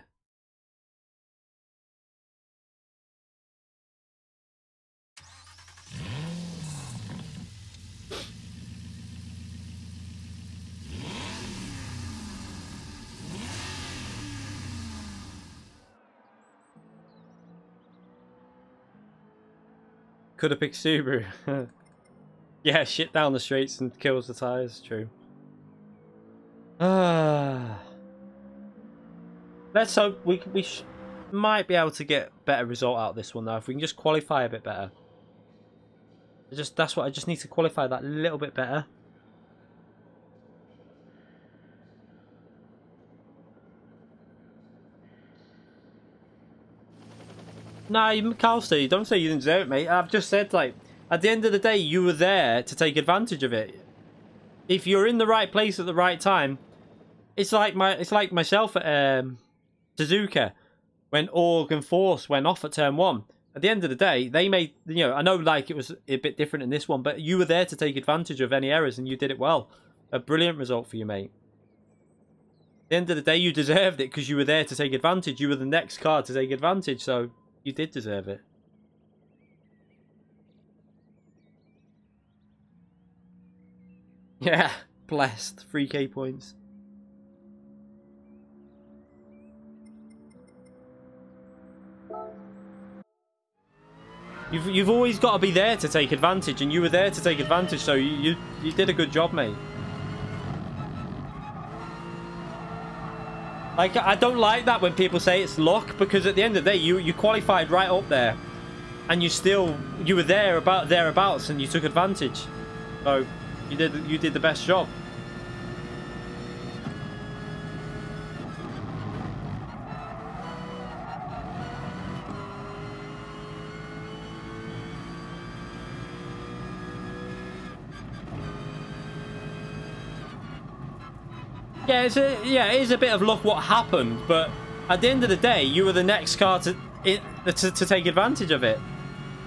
Could have picked Subaru. Yeah, shit down the streets and kills the tyres. True. Let's hope we might be able to get better result out of this one though. If we can just qualify a bit better. That's what I just need to qualify that a little bit better. Nah, Calster, don't say you didn't deserve it, mate. I've just said, like, at the end of the day, you were there to take advantage of it. If you're in the right place at the right time, it's like myself at Suzuka when Org and Force went off at turn 1. At the end of the day, they made, you know, I know like it was a bit different in this one, but you were there to take advantage of any errors and you did it well. A brilliant result for you, mate. At the end of the day, you deserved it because you were there to take advantage. You were the next car to take advantage, so you did deserve it. Yeah, blessed. 3k points. You've always got to be there to take advantage, and you were there to take advantage, so you did a good job, mate. Like, I don't like that when people say it's luck, because at the end of the day, you qualified right up there, and you were there thereabouts, and you took advantage. So you did the best job. Yeah, it is a bit of luck what happened, but at the end of the day, you were the next car to take advantage of it.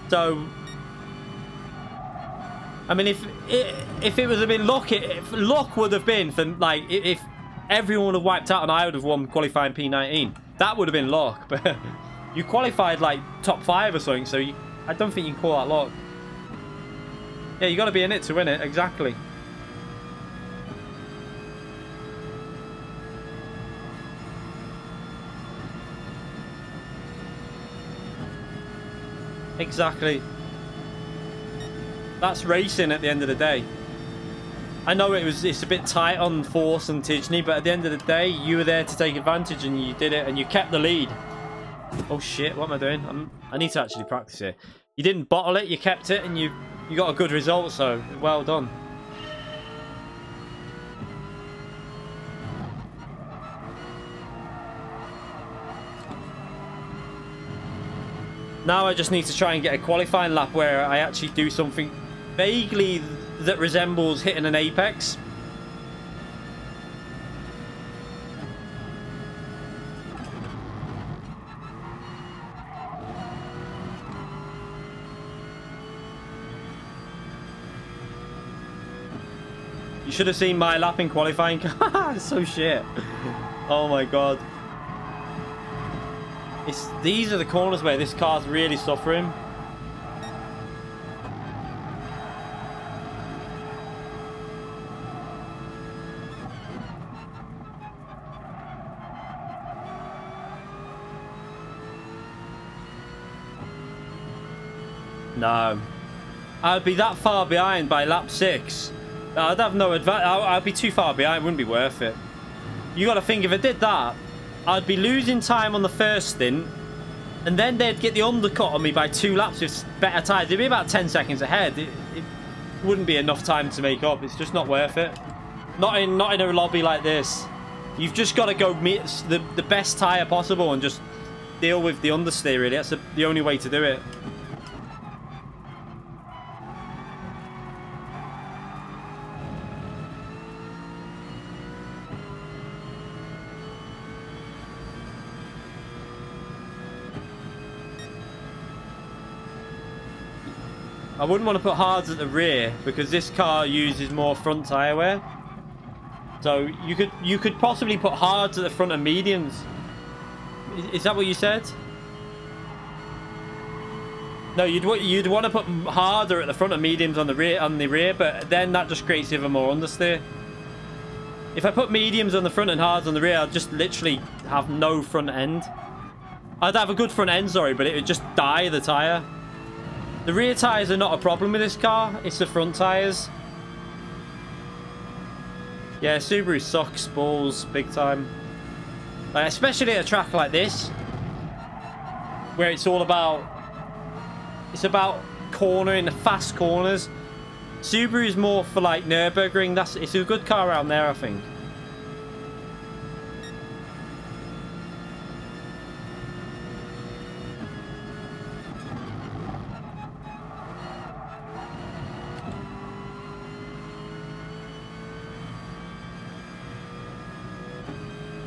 So, I mean, if it was a bit luck, if luck would have been for like if everyone would have wiped out and I would have won qualifying P19, that would have been luck. But you qualified like top 5 or something, so I don't think you can call that luck. Yeah, you got to be in it to win it, exactly. Exactly. That's racing at the end of the day. I know it's a bit tight on Force and Tidgney, but at the end of the day, you were there to take advantage and you did it and you kept the lead. Oh shit, what am I doing? I need to actually practice here. You didn't bottle it, you kept it, and you got a good result, so well done. Now I just need to try and get a qualifying lap where I actually do something vaguely that resembles hitting an apex. You should have seen my lap in qualifying. It's so shit. Oh my god. These are the corners where this car's really suffering. No. I'd be that far behind by lap 6. I'd have no advantage. I'd be too far behind. It wouldn't be worth it. You got to think, if I did that, I'd be losing time on the first stint, and then they'd get the undercut on me by 2 laps with better tyres. It'd be about 10 seconds ahead. It wouldn't be enough time to make up. It's just not worth it. Not in a lobby like this. You've just got to go meet the best tyre possible and just deal with the understeer, really. That's the only way to do it. I wouldn't want to put hards at the rear because this car uses more front tyre wear. So you could possibly put hards at the front of mediums. Is that what you said? No, you'd want to put harder at the front of mediums on the rear, but then that just creates even more understeer. If I put mediums on the front and hards on the rear, I'd just literally have no front end. I'd have a good front end, sorry, but it would just die the tyre. The rear tyres are not a problem with this car. It's the front tyres. Yeah, Subaru sucks balls big time. Like, especially at a track like this, where it's all about... It's about cornering, the fast corners. Subaru is more for like Nürburgring. It's a good car around there, I think.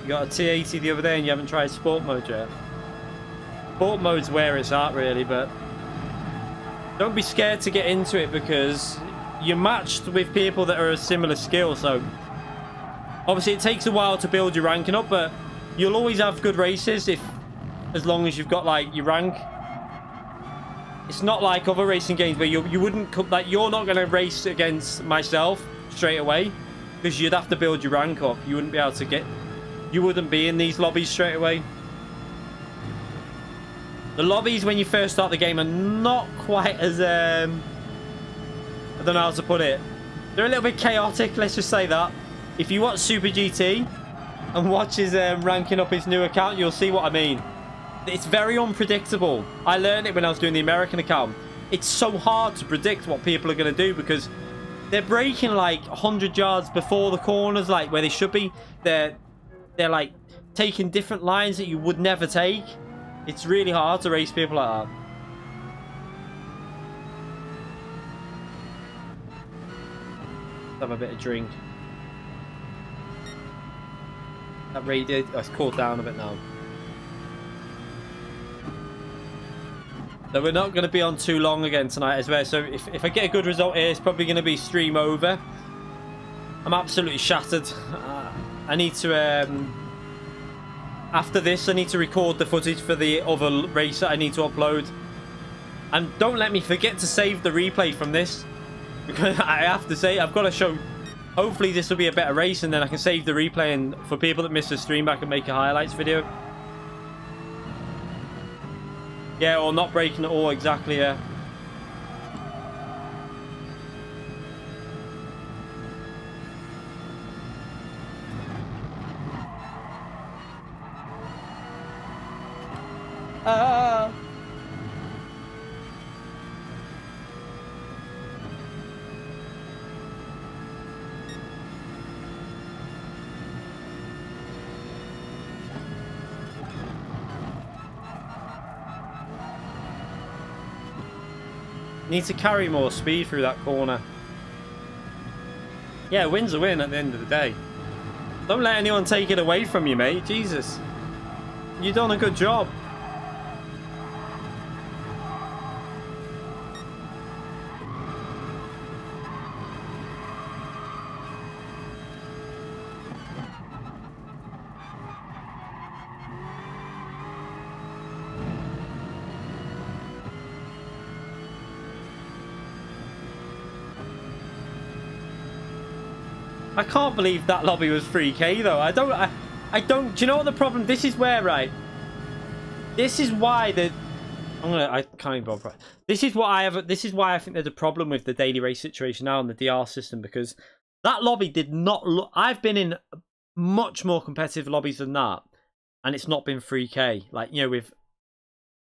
You got a T80 the other day and you haven't tried sport mode yet. Sport mode's where it's at, really, but don't be scared to get into it because you're matched with people that are a similar skill. So obviously it takes a while to build your ranking up, but you'll always have good races as long as you've got like your rank. It's not like other racing games where you wouldn't, like, you're not going to race against myself straight away because you'd have to build your rank up. You wouldn't be able to get... You wouldn't be in these lobbies straight away. The lobbies when you first start the game are not quite as... I don't know how to put it. They're a little bit chaotic, let's just say that. If you watch Super GT and watch his ranking up his new account, you'll see what I mean. It's very unpredictable. I learned it when I was doing the American account. It's so hard to predict what people are going to do because they're braking like 100 yards before the corners, like where they should be. They're like taking different lines that you would never take. It's really hard to race people like that. Let's have a bit of drink. That radiator, it's cooled down a bit now. So we're not going to be on too long again tonight as well. So if I get a good result here, it's probably going to be stream over. I'm absolutely shattered. I need to, after this, I need to record the footage for the other race that I need to upload. And don't let me forget to save the replay from this. Because I have to say, I've got to show, hopefully this will be a better race and then I can save the replay. And for people that missed the stream, I can make a highlights video. Yeah, or not braking at all, exactly, yeah. Ah. Need to carry more speed through that corner. Yeah, win's a win at the end of the day. Don't let anyone take it away from you, mate. Jesus. You've done a good job. I can't believe that lobby was 3K though. I don't. Do you know what the problem? This is where, right? This is why I can't even bother. This is what I have. This is why I think there's a problem with the daily race situation now on the DR system, because that lobby did not look. I've been in much more competitive lobbies than that, and it's not been 3K. Like, you know, with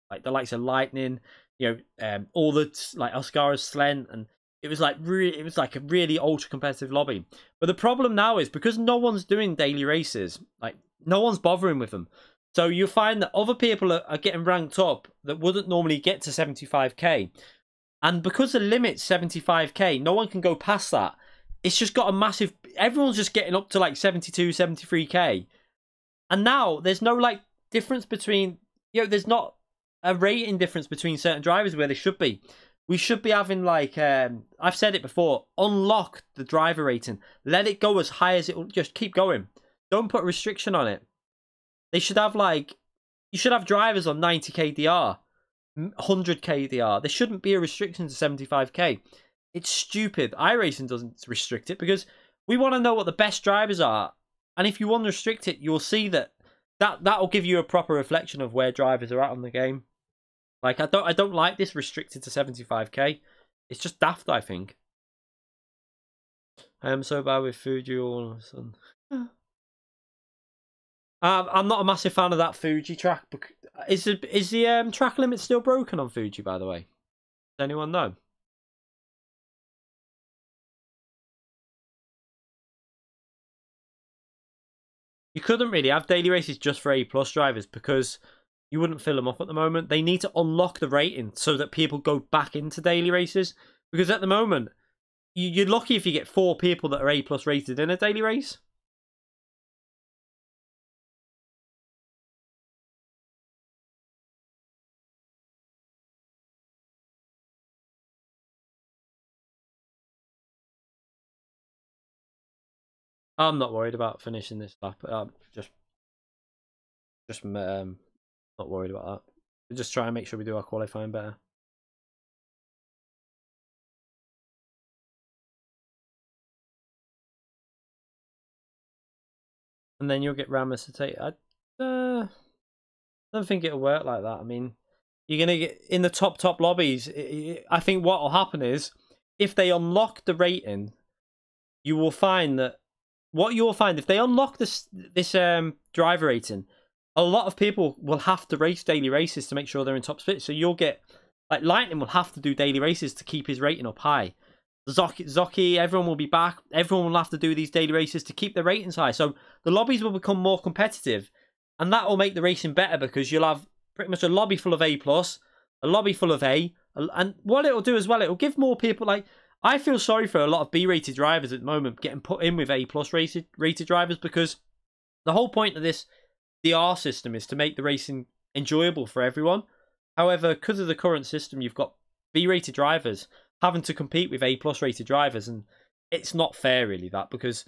like the likes of Lightning, you know, all the like Oscara's Slent, and it was like a really ultra competitive lobby. But the problem now is because no one's doing daily races, like no one's bothering with them. So you find that other people are getting ranked up that wouldn't normally get to 75k. And because the limit's 75k, no one can go past that. It's just got a massive... Everyone's just getting up to like 72, 73k. And now there's no like difference between... You know, there's not a rating difference between certain drivers where they should be. We should be having like... I've said it before. Unlock the driver rating. Let it go as high as it will. Just keep going. Don't put a restriction on it. They should have like... You should have drivers on 90k DR. 100k DR. There shouldn't be a restriction to 75k. It's stupid. iRacing doesn't restrict it because we want to know what the best drivers are. And if you unrestrict it, you'll see that'll give you a proper reflection of where drivers are at on the game. Like, I don't like this restricted to 75k. It's just daft, I think. I am so bad with Fuji all of a sudden. I'm not a massive fan of that Fuji track. Is the track limit still broken on Fuji, by the way? Does anyone know? You couldn't really have daily races just for A+ drivers because you wouldn't fill them up at the moment. They need to unlock the rating so that people go back into daily races. Because at the moment, you're lucky if you get 4 people that are A+ rated in a daily race. I'm not worried about finishing this lap. Just not worried about that. We'll just try and make sure we do our qualifying better. And then you'll get Ramos to take. I don't think it'll work like that. I mean, you're gonna get in the top lobbies. I think what will happen is if they unlock the rating, you will find that if they unlock this driver rating, a lot of people will have to race daily races to make sure they're in top split. So you'll get like Lightning will have to do daily races to keep his rating up high. Zoki, everyone will be back. Everyone will have to do these daily races to keep their ratings high. So the lobbies will become more competitive, and that will make the racing better because you'll have pretty much a lobby full of A+, a lobby full of A, and what it'll do as well, it'll give more people like... I feel sorry for a lot of B-rated drivers at the moment getting put in with A+ rated drivers because the whole point of this DR system is to make the racing enjoyable for everyone. However, because of the current system, you've got B-rated drivers having to compete with A+ rated drivers, and it's not fair really, that, because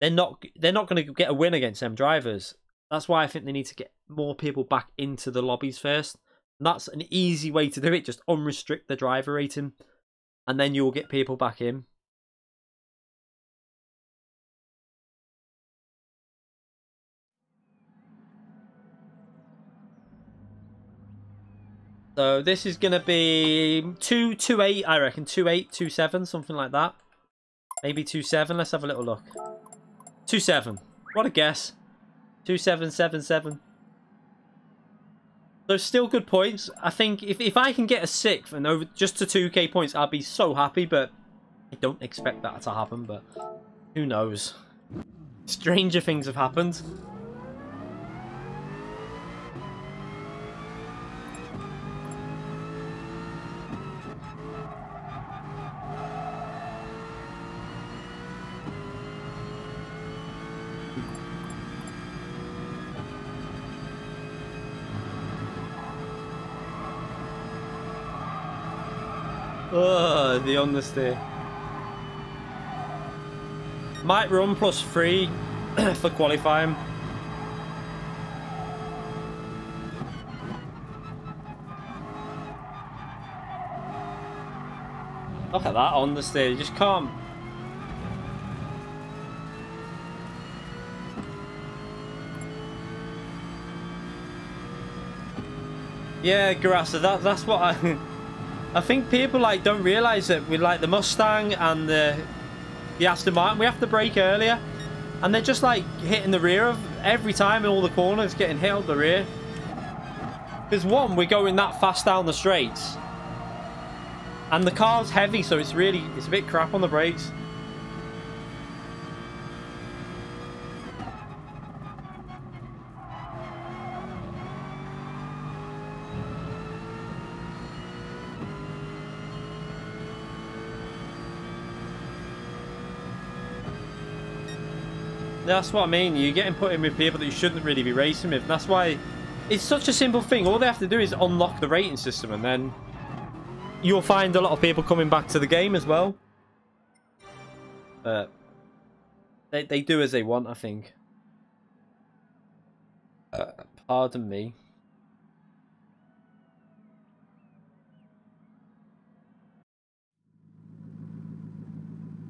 they're not going to get a win against them drivers. That's why I think they need to get more people back into the lobbies first. And that's an easy way to do it. Just unrestrict the driver rating, and then you'll get people back in. So this is going to be 2.28, I reckon. 2.8, 2.7, something like that. Maybe 2.7. Let's have a little look. 2.7. What a guess. 2.777. So still good points. I think if I can get a 6th and over just to 2k points, I'll be so happy, but I don't expect that to happen, but who knows. Stranger things have happened. Ugh, the understeer. Might run +3 for qualifying. Look at that understeer, you just can't. Yeah, Garassa, that's what I think people like don't realise that with like the Mustang and the Aston Martin, we have to brake earlier, and they're just like hitting the rear of every time in all the corners, getting hit up the rear. Because one, we're going that fast down the straights, and the car's heavy, so it's a bit crap on the brakes. That's what I mean. You're getting put in with people that you shouldn't really be racing with. That's why it's such a simple thing. All they have to do is unlock the rating system, and then you'll find a lot of people coming back to the game as well. They do as they want, I think. Pardon me.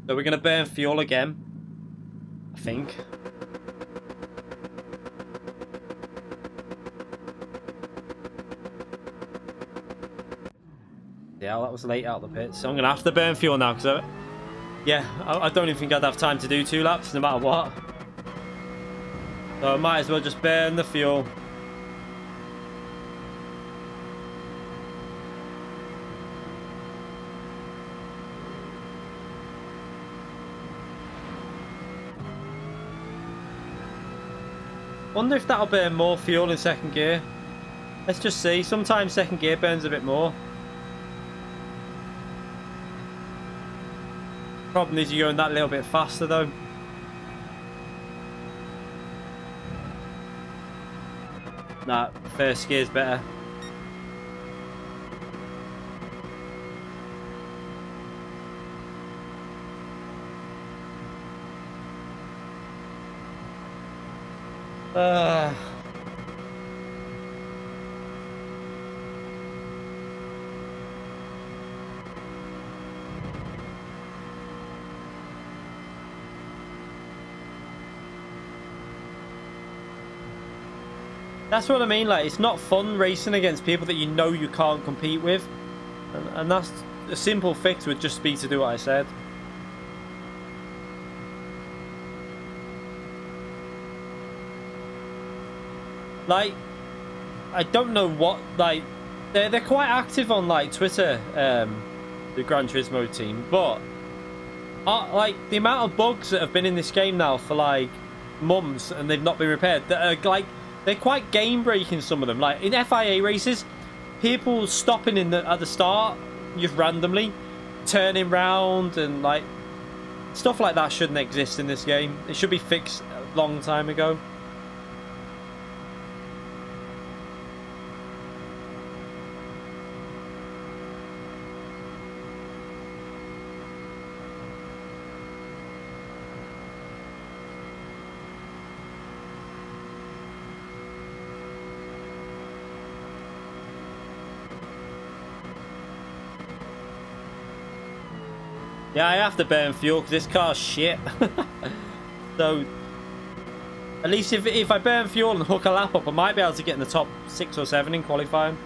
So we're going to burn fuel again, I think. Yeah, that was late out the pit, so I'm going to have to burn fuel now, because I don't even think I'd have time to do 2 laps, no matter what. So I might as well just burn the fuel. Wonder if that'll burn more fuel in second gear. Let's just see. Sometimes second gear burns a bit more. Problem is you're going that little bit faster though. Nah, first gear's better. That's what I mean, like, it's not fun racing against people that you know you can't compete with. And that's a simple fix would just be to do what I said. Like, I don't know what, like, they're quite active on, like, Twitter, the Gran Turismo team, but, like, the amount of bugs that have been in this game now for, like, months and they've not been repaired, that are, like, they're quite game-breaking, some of them. Like, in FIA races, people stopping at the start, just randomly, turning round, and, like, stuff like that shouldn't exist in this game. It should be fixed a long time ago. Yeah, I have to burn fuel because this car's shit. So, at least if I burn fuel and hook a lap up, I might be able to get in the top 6 or 7 in qualifying.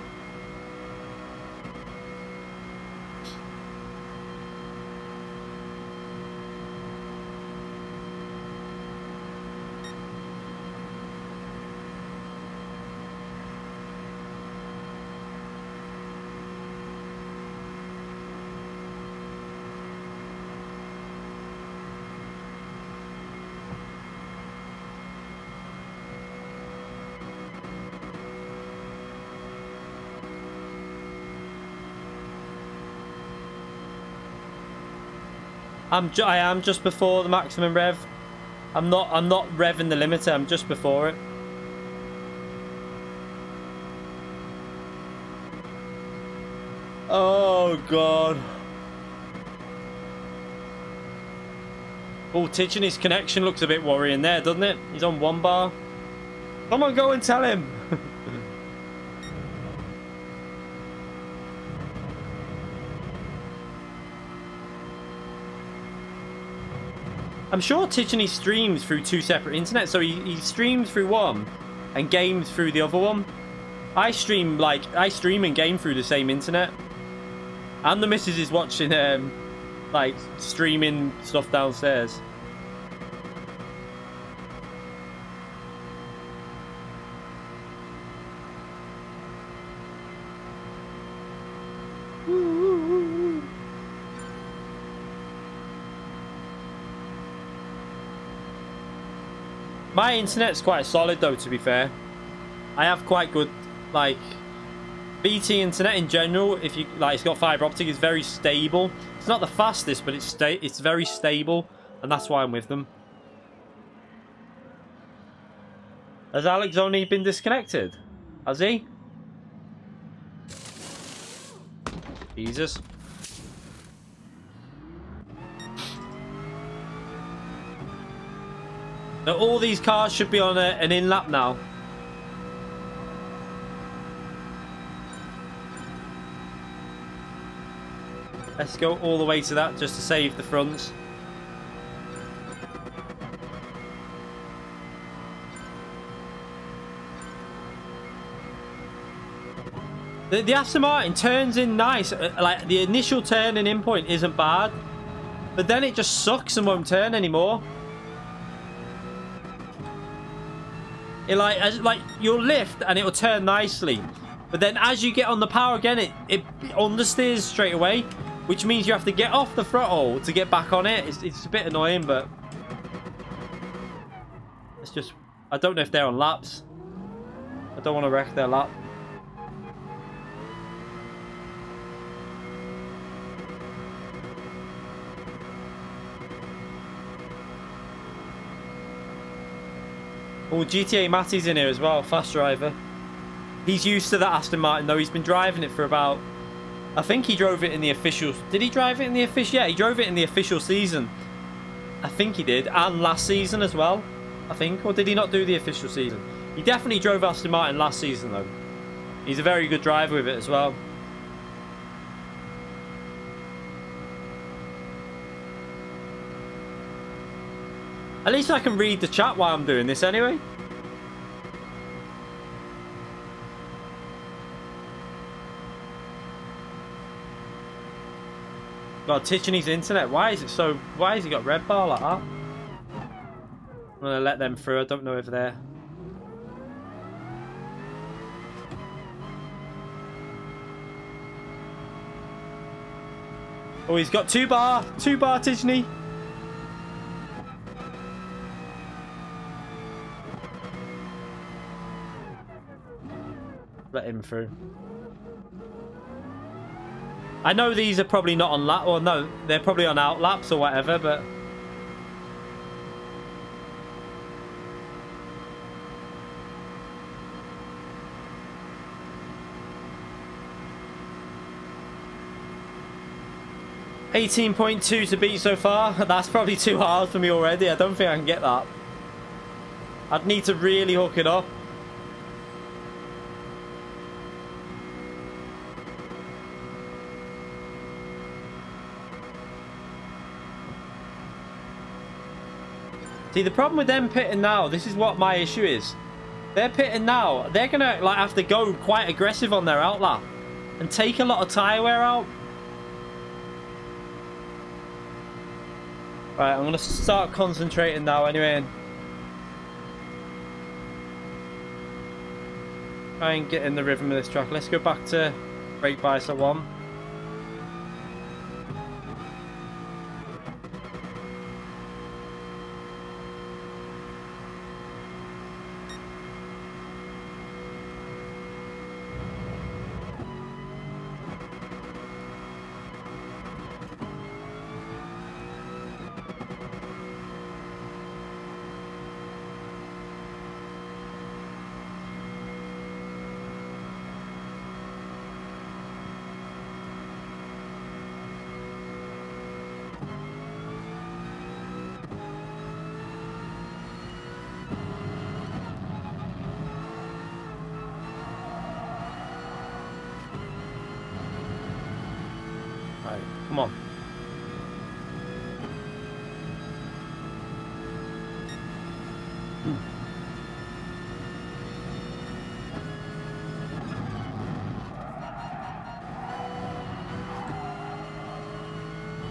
I am just before the maximum rev. I'm not revving the limiter. I'm just before it. Oh god. Oh, Ticheney's connection looks a bit worrying there, doesn't it? He's on 1 bar. Someone go and tell him. I'm sure Ticheney streams through 2 separate internets, so he streams through one and games through the other one. I stream and game through the same internet. And the missus is watching like streaming stuff downstairs. My internet's quite solid though, to be fair. I have quite good, like, BT internet in general. If you like, it's got fiber optic. It's very stable. It's not the fastest, but it's very stable, and that's why I'm with them. Has Alex only been disconnected? Has he? Jesus. Now all these cars should be on an in-lap now. Let's go all the way to that just to save the fronts. The Aston Martin turns in nice. Like, the initial turning in point isn't bad, but then it just sucks and won't turn anymore. It like you'll lift and it'll turn nicely, but then as you get on the power again, it understeers straight away, which means you have to get off the throttle to get back on it. It's a bit annoying, but it's just, I don't know if they're on laps. I don't want to wreck their lap. Oh, GTA Matty's in here as well, fast driver. He's used to that Aston Martin though. He's been driving it for about, I think he drove it in the official, did he drive it in the official? Yeah, he drove it in the official season. I think he did, and last season as well, I think. Or did he not do the official season? He definitely drove Aston Martin last season though. He's a very good driver with it as well. At least I can read the chat while I'm doing this anyway. God, Ticheney's internet. Why is he got red bar like that? I'm gonna let them through. I don't know if they're... Oh, he's got 2 bar Ticheney. Let him through. I know these are probably not on lap, or no, they're probably on out laps or whatever, but 18.2 to beat so far. That's probably too hard for me already. I don't think I can get that. I'd need to really hook it up. See, the problem with them pitting now, this is what my issue is. They're pitting now. They're going to like have to go quite aggressive on their outlap and take a lot of tyre wear out. Right, I'm going to start concentrating now anyway. Try and get in the rhythm of this track. Let's go back to brake bias at 1. Come on.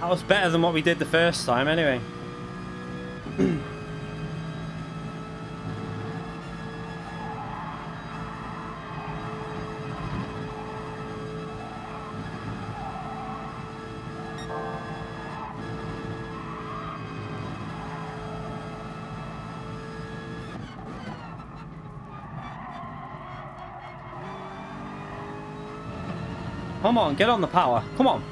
That was better than what we did the first time, anyway. Come on, get on the power. Come on.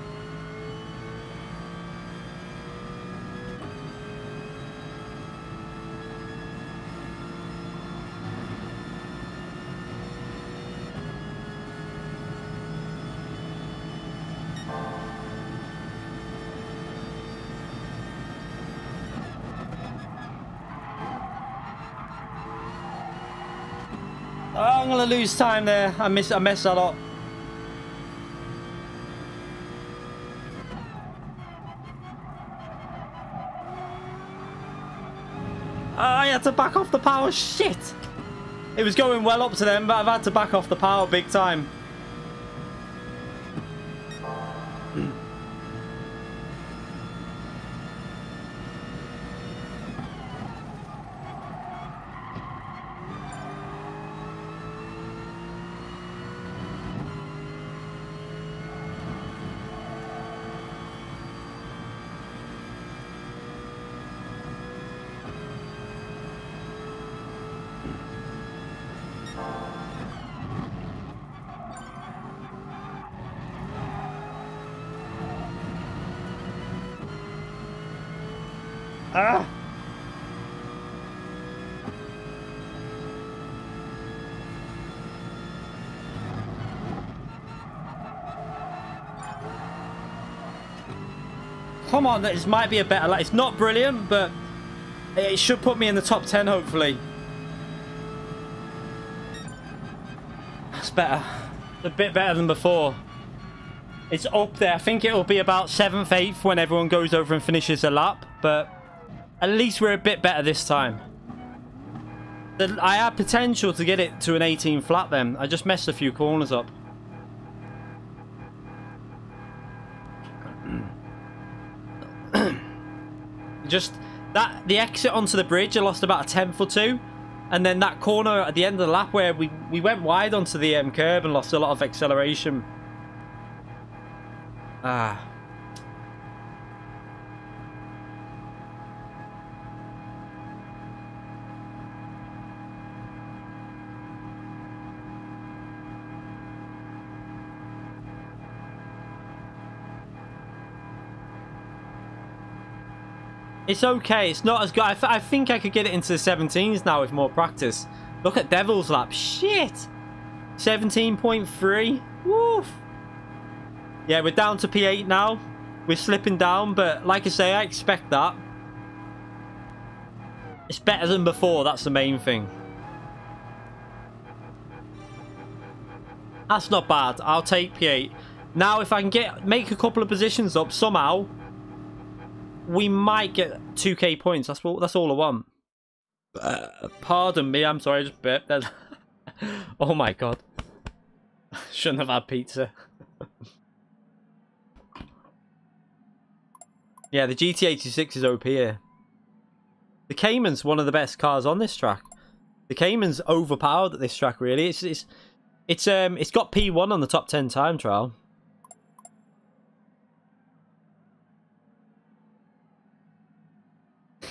Oh, I'm gonna lose time there. I messed that up. I had to back off the power. Shit! It was going well up to them, but I've had to back off the power big time. Ah! Come on, this might be a better lap. It's not brilliant, but it should put me in the top 10, hopefully. That's better. It's a bit better than before. It's up there. I think it'll be about 7th, 8th when everyone goes over and finishes a lap, but at least we're a bit better this time. I had potential to get it to an 18 flat then. I just messed a few corners up. Just that, the exit onto the bridge, I lost about a 10th or 2. And then that corner at the end of the lap where we went wide onto the curb and lost a lot of acceleration. Ah. It's okay. It's not as good. I think I could get it into the 17s now with more practice. Look at Devil's Lap. Shit. 17.3. Woof. Yeah, we're down to P8 now. We're slipping down, but like I say, I expect that. It's better than before. That's the main thing. That's not bad. I'll take P8. Now, if I can make a couple of positions up somehow, we might get 2k points. That's all I want. Pardon me. I'm sorry. I just burped. Oh my god. Shouldn't have had pizza. Yeah, the GT86 is OP here. The Cayman's one of the best cars on this track. The Cayman's overpowered at this track. Really, it's got P1 on the top 10 time trial.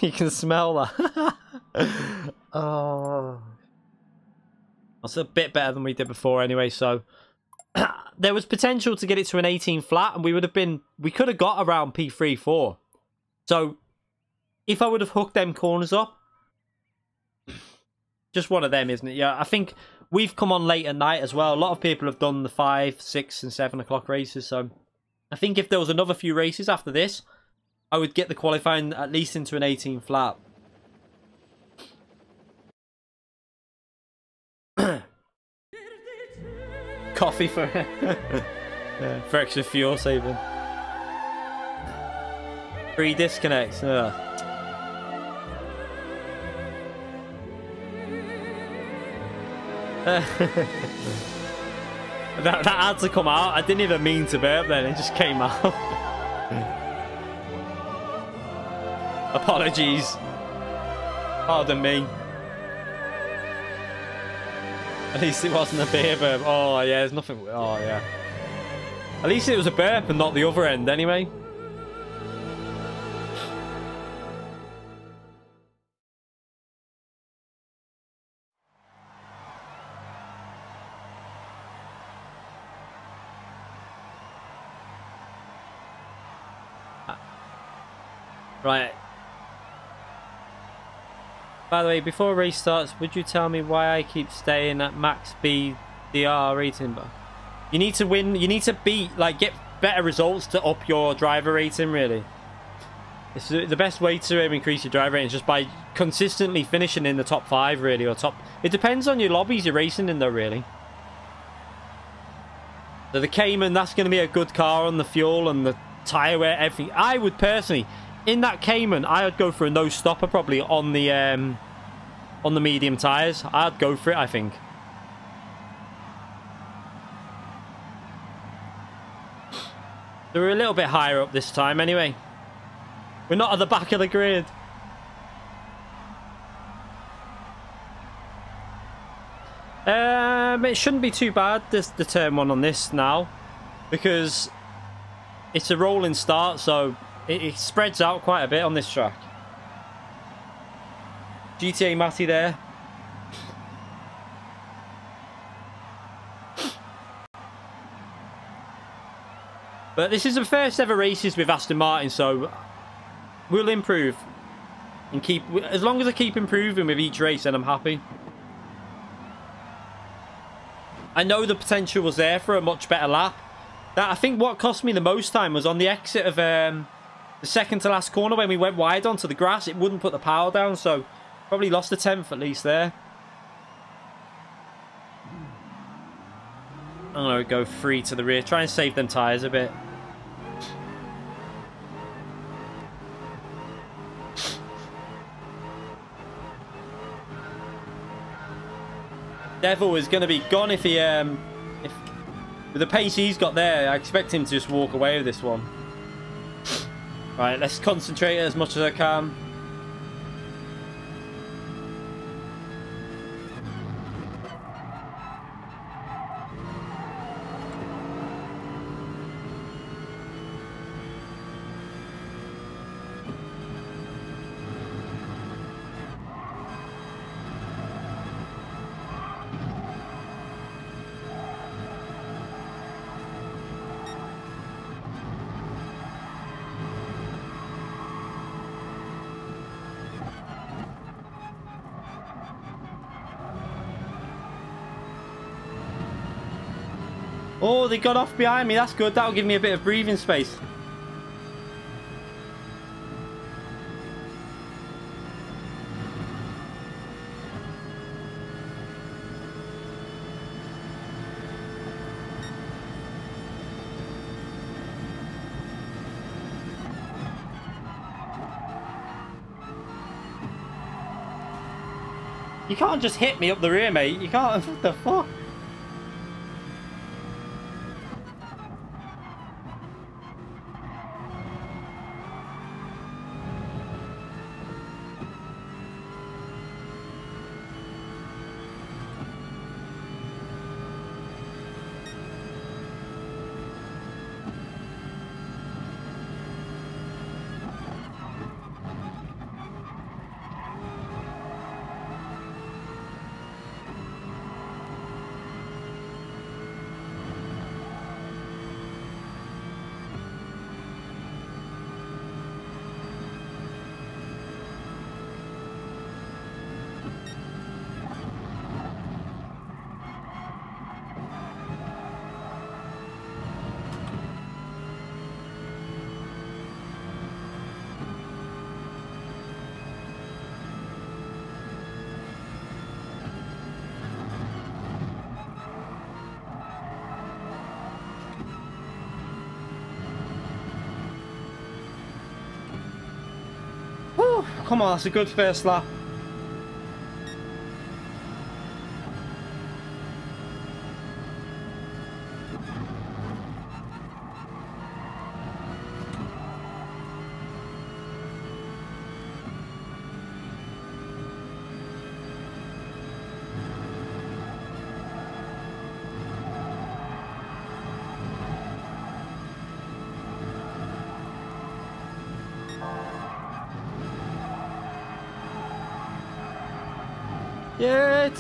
You can smell that. Oh, that's a bit better than we did before anyway. So there was potential to get it to an 18 flat, and we could have got around P3, 4. So if I would have hooked them corners up, just one of them, isn't it? Yeah, I think we've come on late at night as well. A lot of people have done the 5, 6, and 7 o'clock races. So I think if there was another few races after this, I would get the qualifying at least into an 18 flat. Coffee for for extra fuel saving. Free disconnects. Ugh. that had to come out. I didn't even mean to burp then. It just came out. Apologies. Pardon me. At least it wasn't a beer burp. Oh, yeah, there's nothing. Oh, yeah. At least it was a burp and not the other end, anyway. Right. By the way, before race starts, would you tell me why I keep staying at max BDR rating? But you need to win. You need to beat, like, get better results to up your driver rating. Really, it's the best way to increase your driver rating is just by consistently finishing in the top 5, really, or top. It depends on your lobbies you're racing in, though, really. So the Cayman, that's going to be a good car on the fuel and the tyre wear, everything. I would personally. In that Cayman, I would go for a no stopper probably on the medium tyres. I'd go for it, I think. So we're a little bit higher up this time anyway. We're not at the back of the grid. It shouldn't be too bad, the turn 1 on this now, because it's a rolling start, so it spreads out quite a bit on this track. GTA Matty there. But this is the first ever races with Aston Martin, so we'll improve. And keep, as long as I keep improving with each race, then I'm happy. I know the potential was there for a much better lap. I think what cost me the most time was on the exit of the second to last corner when we went wide onto the grass. It wouldn't put the power down, so probably lost a 10th at least there. I'm going to go free to the rear. Try and save them tyres a bit. Devil is going to be gone if he... with the pace he's got there, I expect him to just walk away with this one. Right, let's concentrate as much as I can. Oh, they got off behind me. That's good. That'll give me a bit of breathing space. You can't just hit me up the rear, mate. You can't. What the fuck? come on, that's a good first lap. Yet.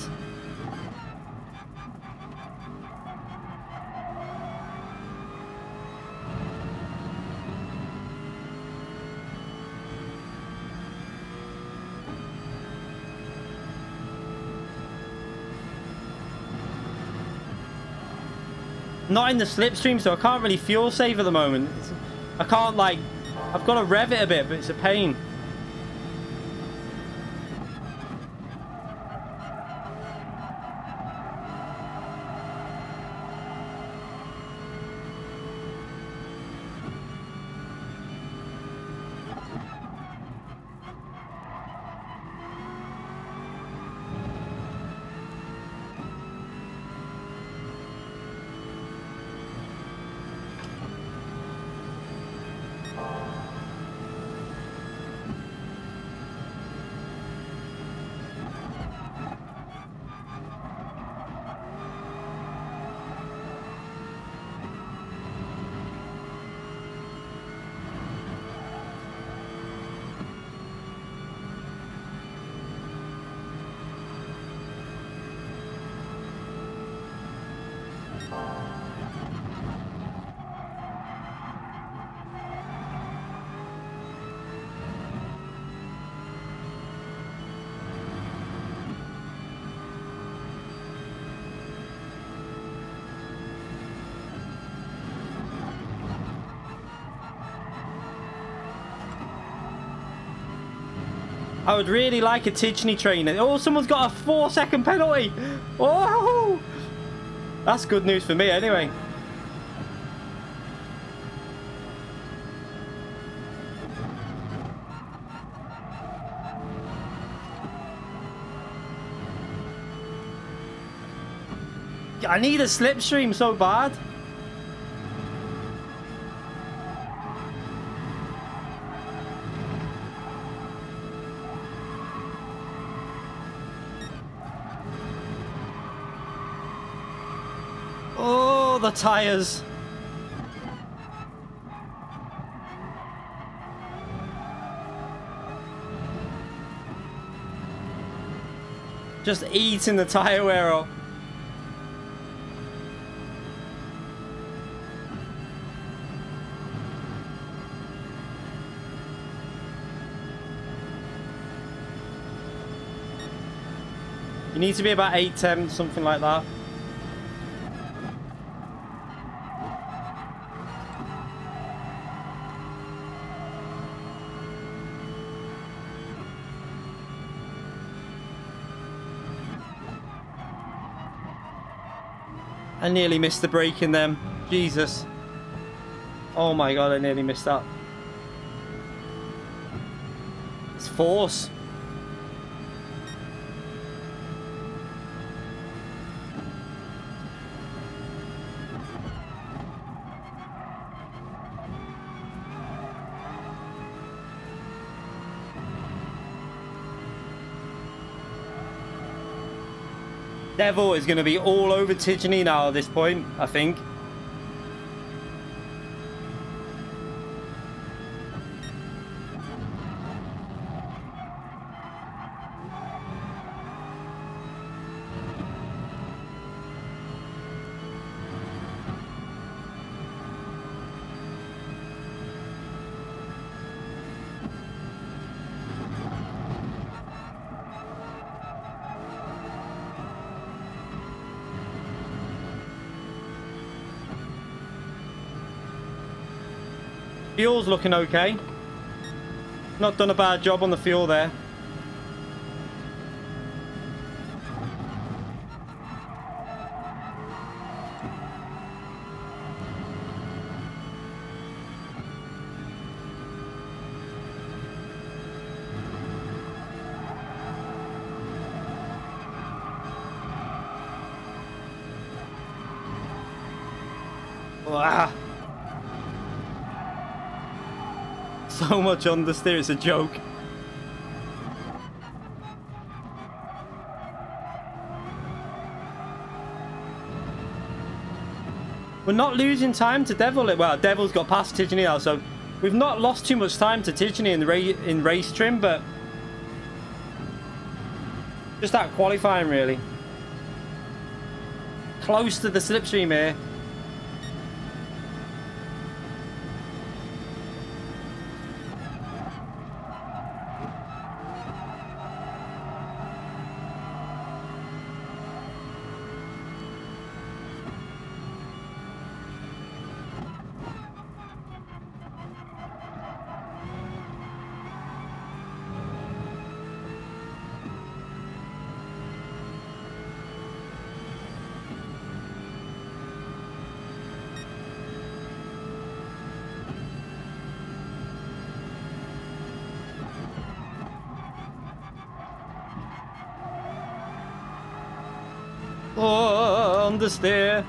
Not in the slipstream, so I can't really fuel save at the moment. I can't, like, I've got to rev it a bit, but it's a pain. I would really like a Tijni trainer. Oh, someone's got a 4-second penalty. Oh, that's good news for me anyway. I need a slipstream so bad. Oh, the tires. Just eating the tire wear up. You need to be about 8-10, something like that. I nearly missed the break in them. Jesus. Oh my god, I nearly missed that. It's force. Devil is going to be all over Tijni now at this point, I think. Fuel's looking okay. Not done a bad job on the fuel there. Ah. So much understeer, it's a joke. We're not losing time to Devil. Well, Devil's got past Tidgeny now, so we've not lost too much time to Tidgeny in race trim, but just that qualifying, really. Close to the slipstream here. Oh, understeer.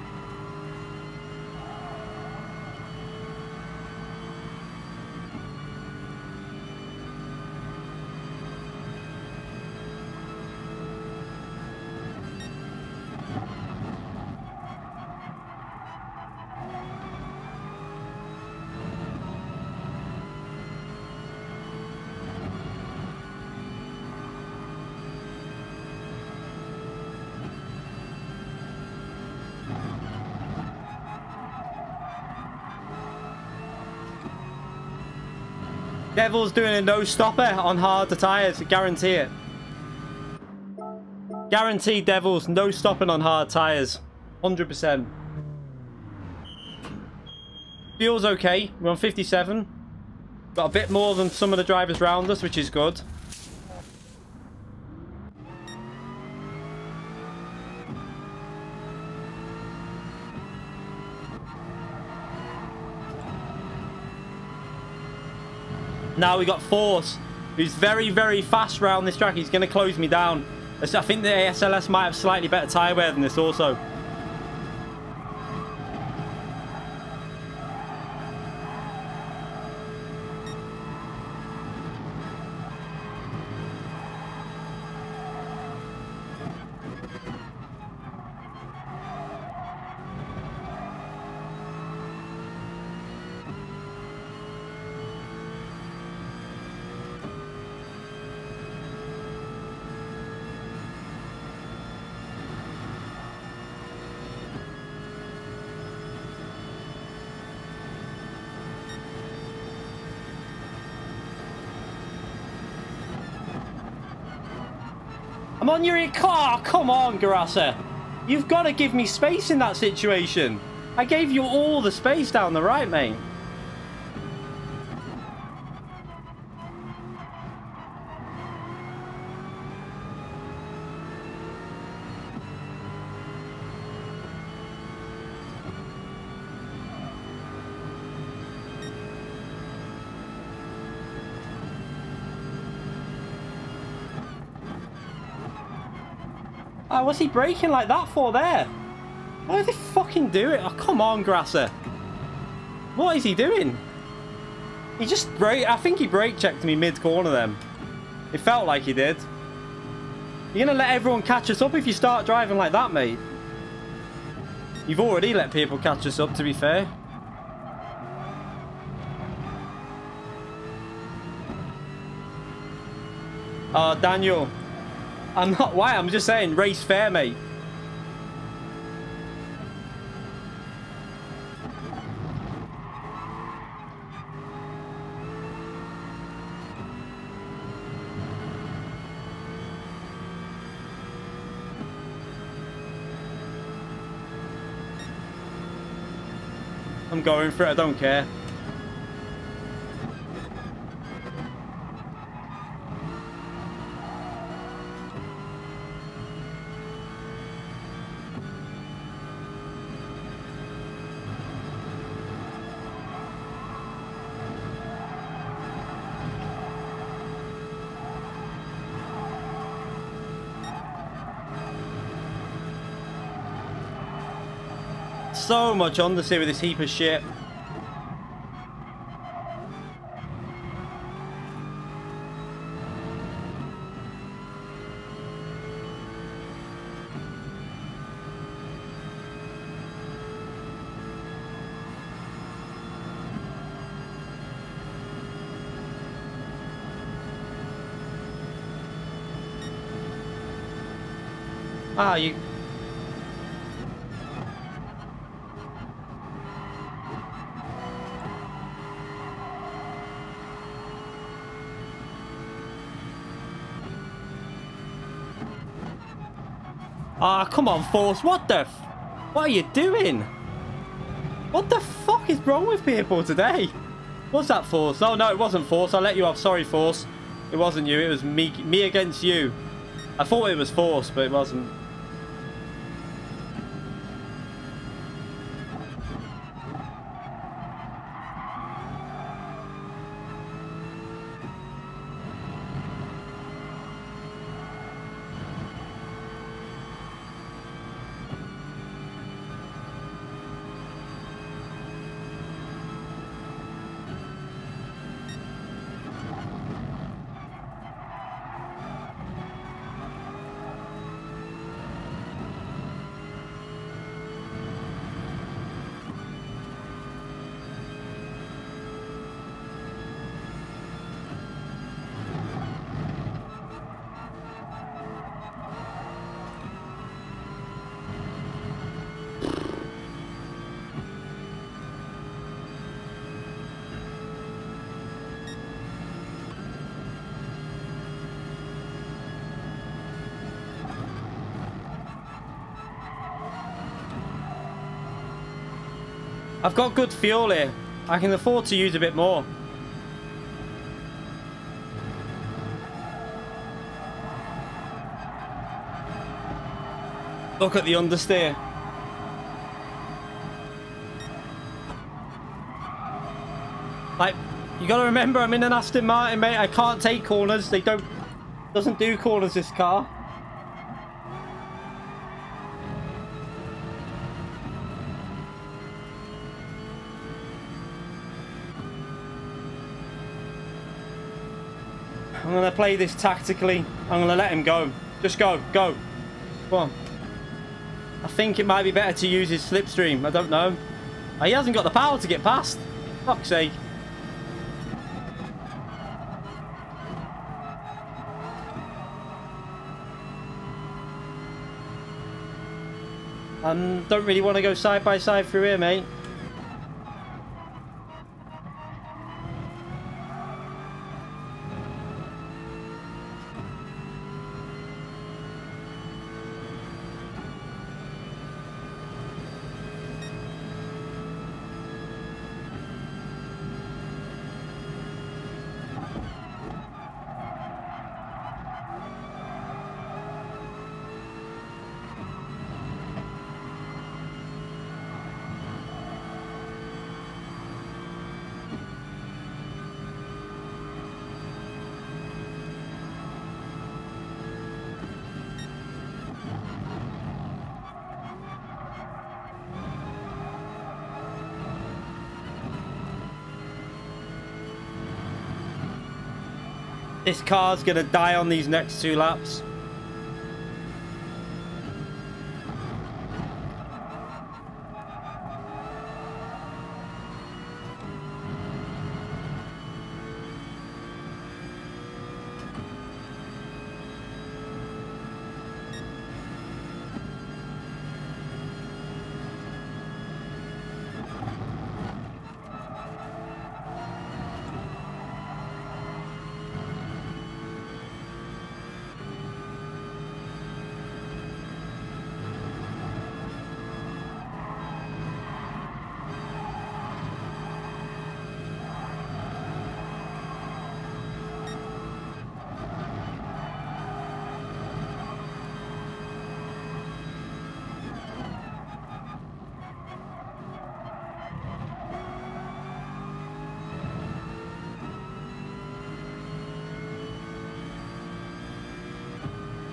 Devil's doing a no-stopper on harder tyres, guarantee it. Guarantee Devil's no stopping on hard tyres, 100%. Feels okay, we're on 57. Got a bit more than some of the drivers round us, which is good. Now we got Force, who's very, very fast around this track. He's going to close me down. I think the ASLS might have slightly better tyre wear than this also. I'm on your car. Come on, Garassa. You've got to give me space in that situation. I gave you all the space down the right, mate. Oh, what's he braking like that for there? Why did he fucking do it? Oh, come on, Grasser. What is he doing? He just brake. I think he brake checked me mid-corner then. It felt like he did. You're going to let everyone catch us up if you start driving like that, mate. You've already let people catch us up, to be fair. Oh, Daniel. I'm not white, I'm just saying race fair, mate. I'm going for it, I don't care. So much understeer with this heap of shit. Ah, you... Ah, come on, Force. What the f... What are you doing? What the fuck is wrong with people today? What's that, Force? Oh, no, it wasn't Force. I'll let you off. Sorry, Force. It wasn't you. It was me against you. I thought it was Force, but it wasn't. I've got good fuel here. I can afford to use a bit more. Look at the understeer. Like, you gotta remember, I'm in an Aston Martin, mate. I can't take corners. Doesn't do corners, this car. I'm going to play this tactically. I'm going to let him go. Just go. Go. Come on. I think it might be better to use his slipstream. I don't know. He hasn't got the power to get past. Fuck's sake. I don't really want to go side by side through here, mate. This car's gonna die on these next 2 laps.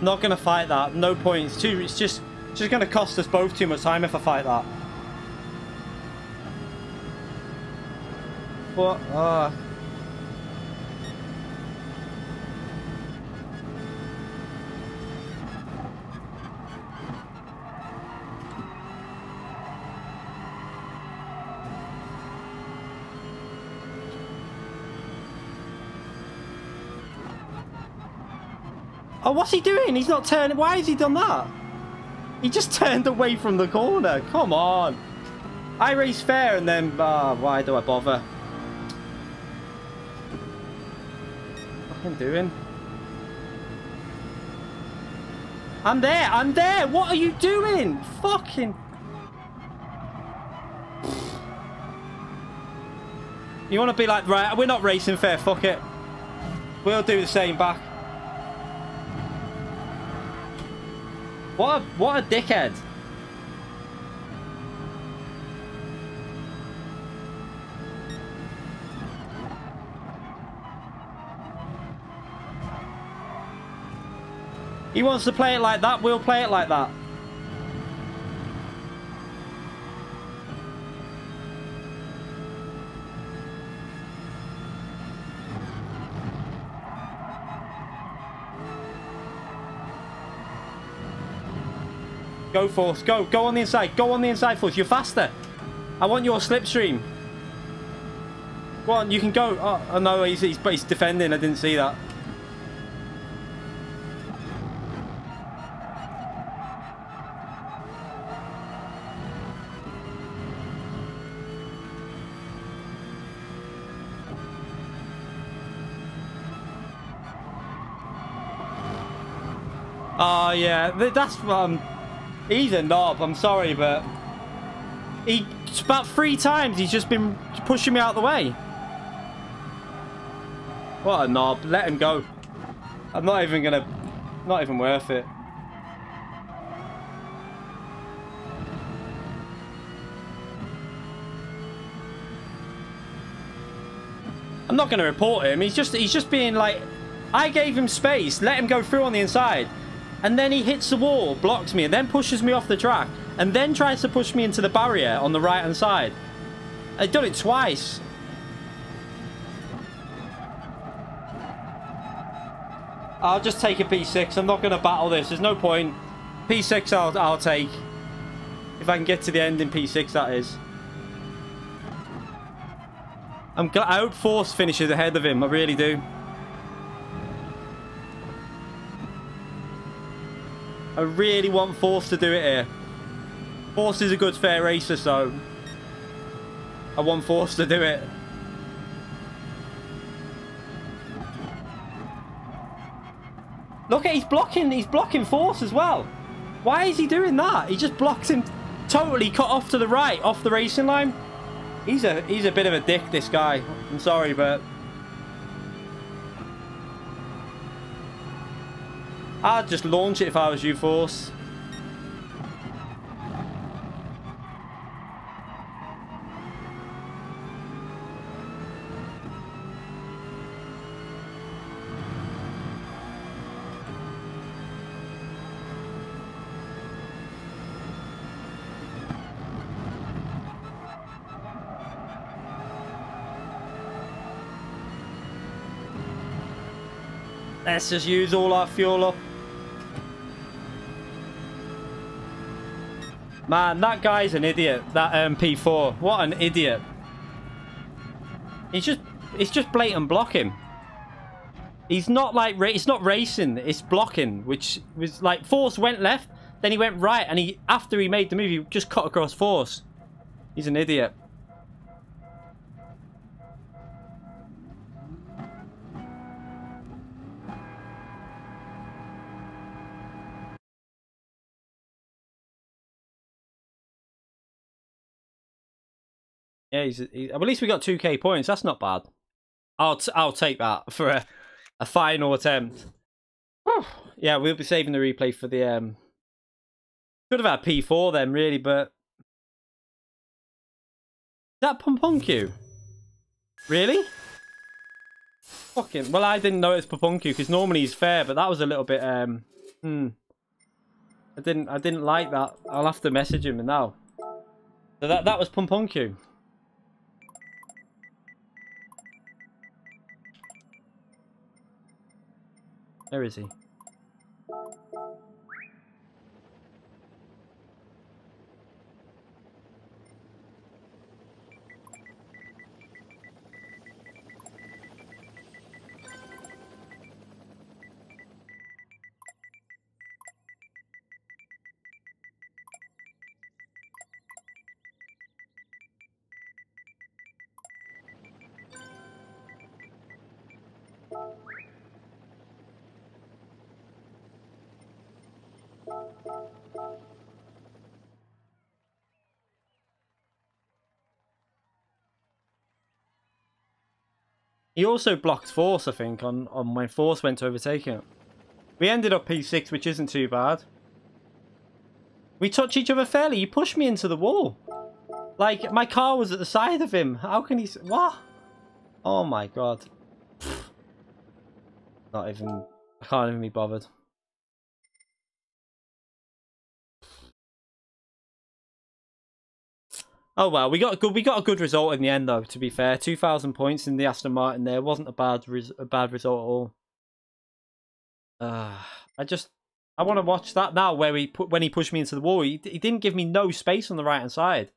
Not gonna fight that. No point. It's just gonna cost us both too much time if I fight that. What? Oh, what's he doing? He's not turning. Why has he done that? He just turned away from the corner. Come on. I race fair and then... why do I bother? What am I doing? I'm there. I'm there. What are you doing? Fucking... You want to be like, right, we're not racing fair. Fuck it. We'll do the same back. What a dickhead. He wants to play it like that, we'll play it like that. Go, Force. Go. Go on the inside. Go on the inside, Force. You're faster. I want your slipstream. Go on. You can go. Oh no, he's defending. I didn't see that. Oh, yeah. That's... he's a knob, I'm sorry, but about 3 times he's just been pushing me out of the way. What a knob. Let him go. I'm not even gonna... Not even worth it. I'm not gonna report him. He's just being like... I gave him space, let him go through on the inside. And then he hits the wall, blocks me, and then pushes me off the track. And then tries to push me into the barrier on the right-hand side. I've done it twice. I'll just take a P6. I'm not going to battle this. There's no point. P6 I'll take. If I can get to the end in P6, that is. I hope Force finishes ahead of him. I really do. I really want Force to do it here. Force is a good fair racer, so I want Force to do it. Look at he's blocking Force as well. Why is he doing that? He just blocks him, totally cut off to the right, off the racing line. He's a bit of a dick, this guy. I'm sorry, but I'd just launch it if I was you, Force. Let's just use all our fuel up. Man, that guy's an idiot. That P4. What an idiot. It's just blatant blocking. He's not like it's not racing, it's blocking, which was like Force went left, then he went right, and after he made the move, he just cut across Force. He's an idiot. Yeah, at least we got 2k points. That's not bad. I'll take that for a final attempt. Whew. Yeah, we'll be saving the replay for the could have had P4 then, really, but is that Pumpunku? Really? Fucking well, I didn't know it was Pumpunku because normally he's fair, but that was a little bit I didn't like that. I'll have to message him now. So that was Pumpunku. Where is he? He also blocked Force, I think, on when Force went to overtake him. We ended up P6, which isn't too bad. We touch each other fairly. He pushed me into the wall. Like, my car was at the side of him. How can he... What? Oh, my God. Not even... I can't even be bothered. Oh well, we got a good result in the end though. To be fair, 2,000 points in the Aston Martin there wasn't a bad result at all. I want to watch that now where when he pushed me into the wall. He didn't give me no space on the right hand side.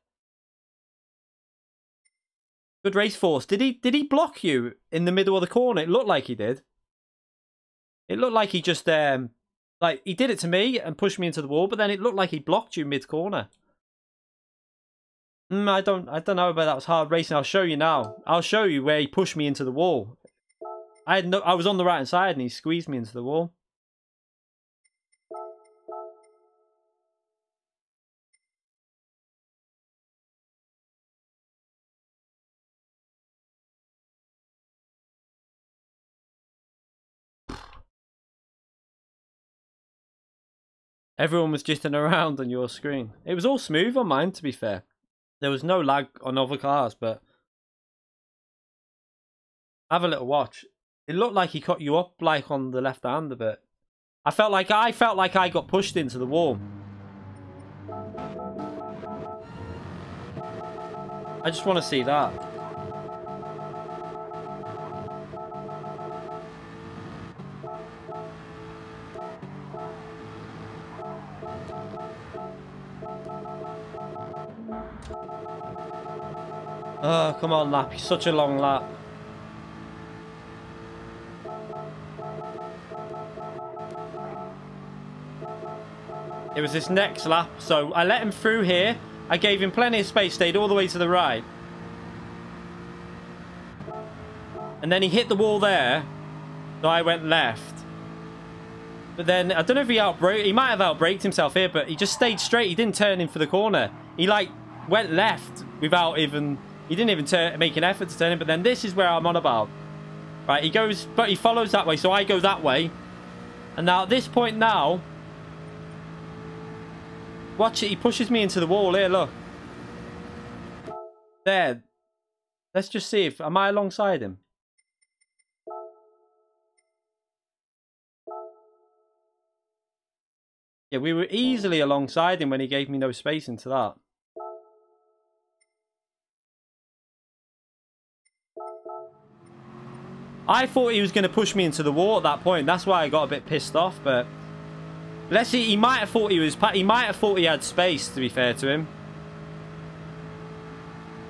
Good race, Force. Did he block you in the middle of the corner? It looked like he did. It looked like he just like he did it to me and pushed me into the wall, but then it looked like he blocked you mid corner. I don't know, but that was hard racing. I'll show you now. I'll show you where he pushed me into the wall. I was on the right hand side and he squeezed me into the wall. Everyone was jitting around on your screen. It was all smooth on mine, to be fair. There was no lag on other cars, but have a little watch. It looked like he cut you up like on the left hand a bit. I felt like I got pushed into the wall. I just want to see that. Oh, come on, lap. You're such a long lap. It was this next lap, so I let him through here. I gave him plenty of space, stayed all the way to the right. And then he hit the wall there, so I went left. But then, I don't know if he might have outbraked himself here, but he just stayed straight. He didn't turn in for the corner. He, like, went left without even... He didn't even make an effort to turn in, but then this is where I'm on about. Right, he goes, but he follows that way, so I go that way. And now, at this point now... Watch it, he pushes me into the wall here, look. There. Let's just see if... Am I alongside him? Yeah, we were easily alongside him when he gave me no space into that. I thought he was going to push me into the wall at that point. That's why I got a bit pissed off, but... Let's see, he might have thought he had space, to be fair to him.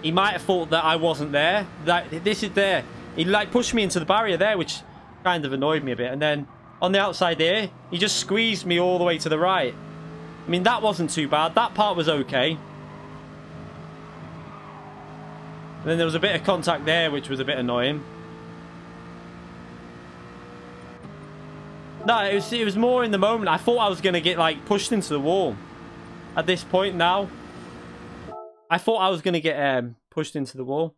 He might have thought that I wasn't there. That this is there. He like pushed me into the barrier there, which kind of annoyed me a bit. And then on the outside here, he just squeezed me all the way to the right. I mean, that wasn't too bad. That part was okay. And then there was a bit of contact there, which was a bit annoying. No, it was more in the moment. I thought I was going to get, like, pushed into the wall. At this point now. I thought I was going to get pushed into the wall.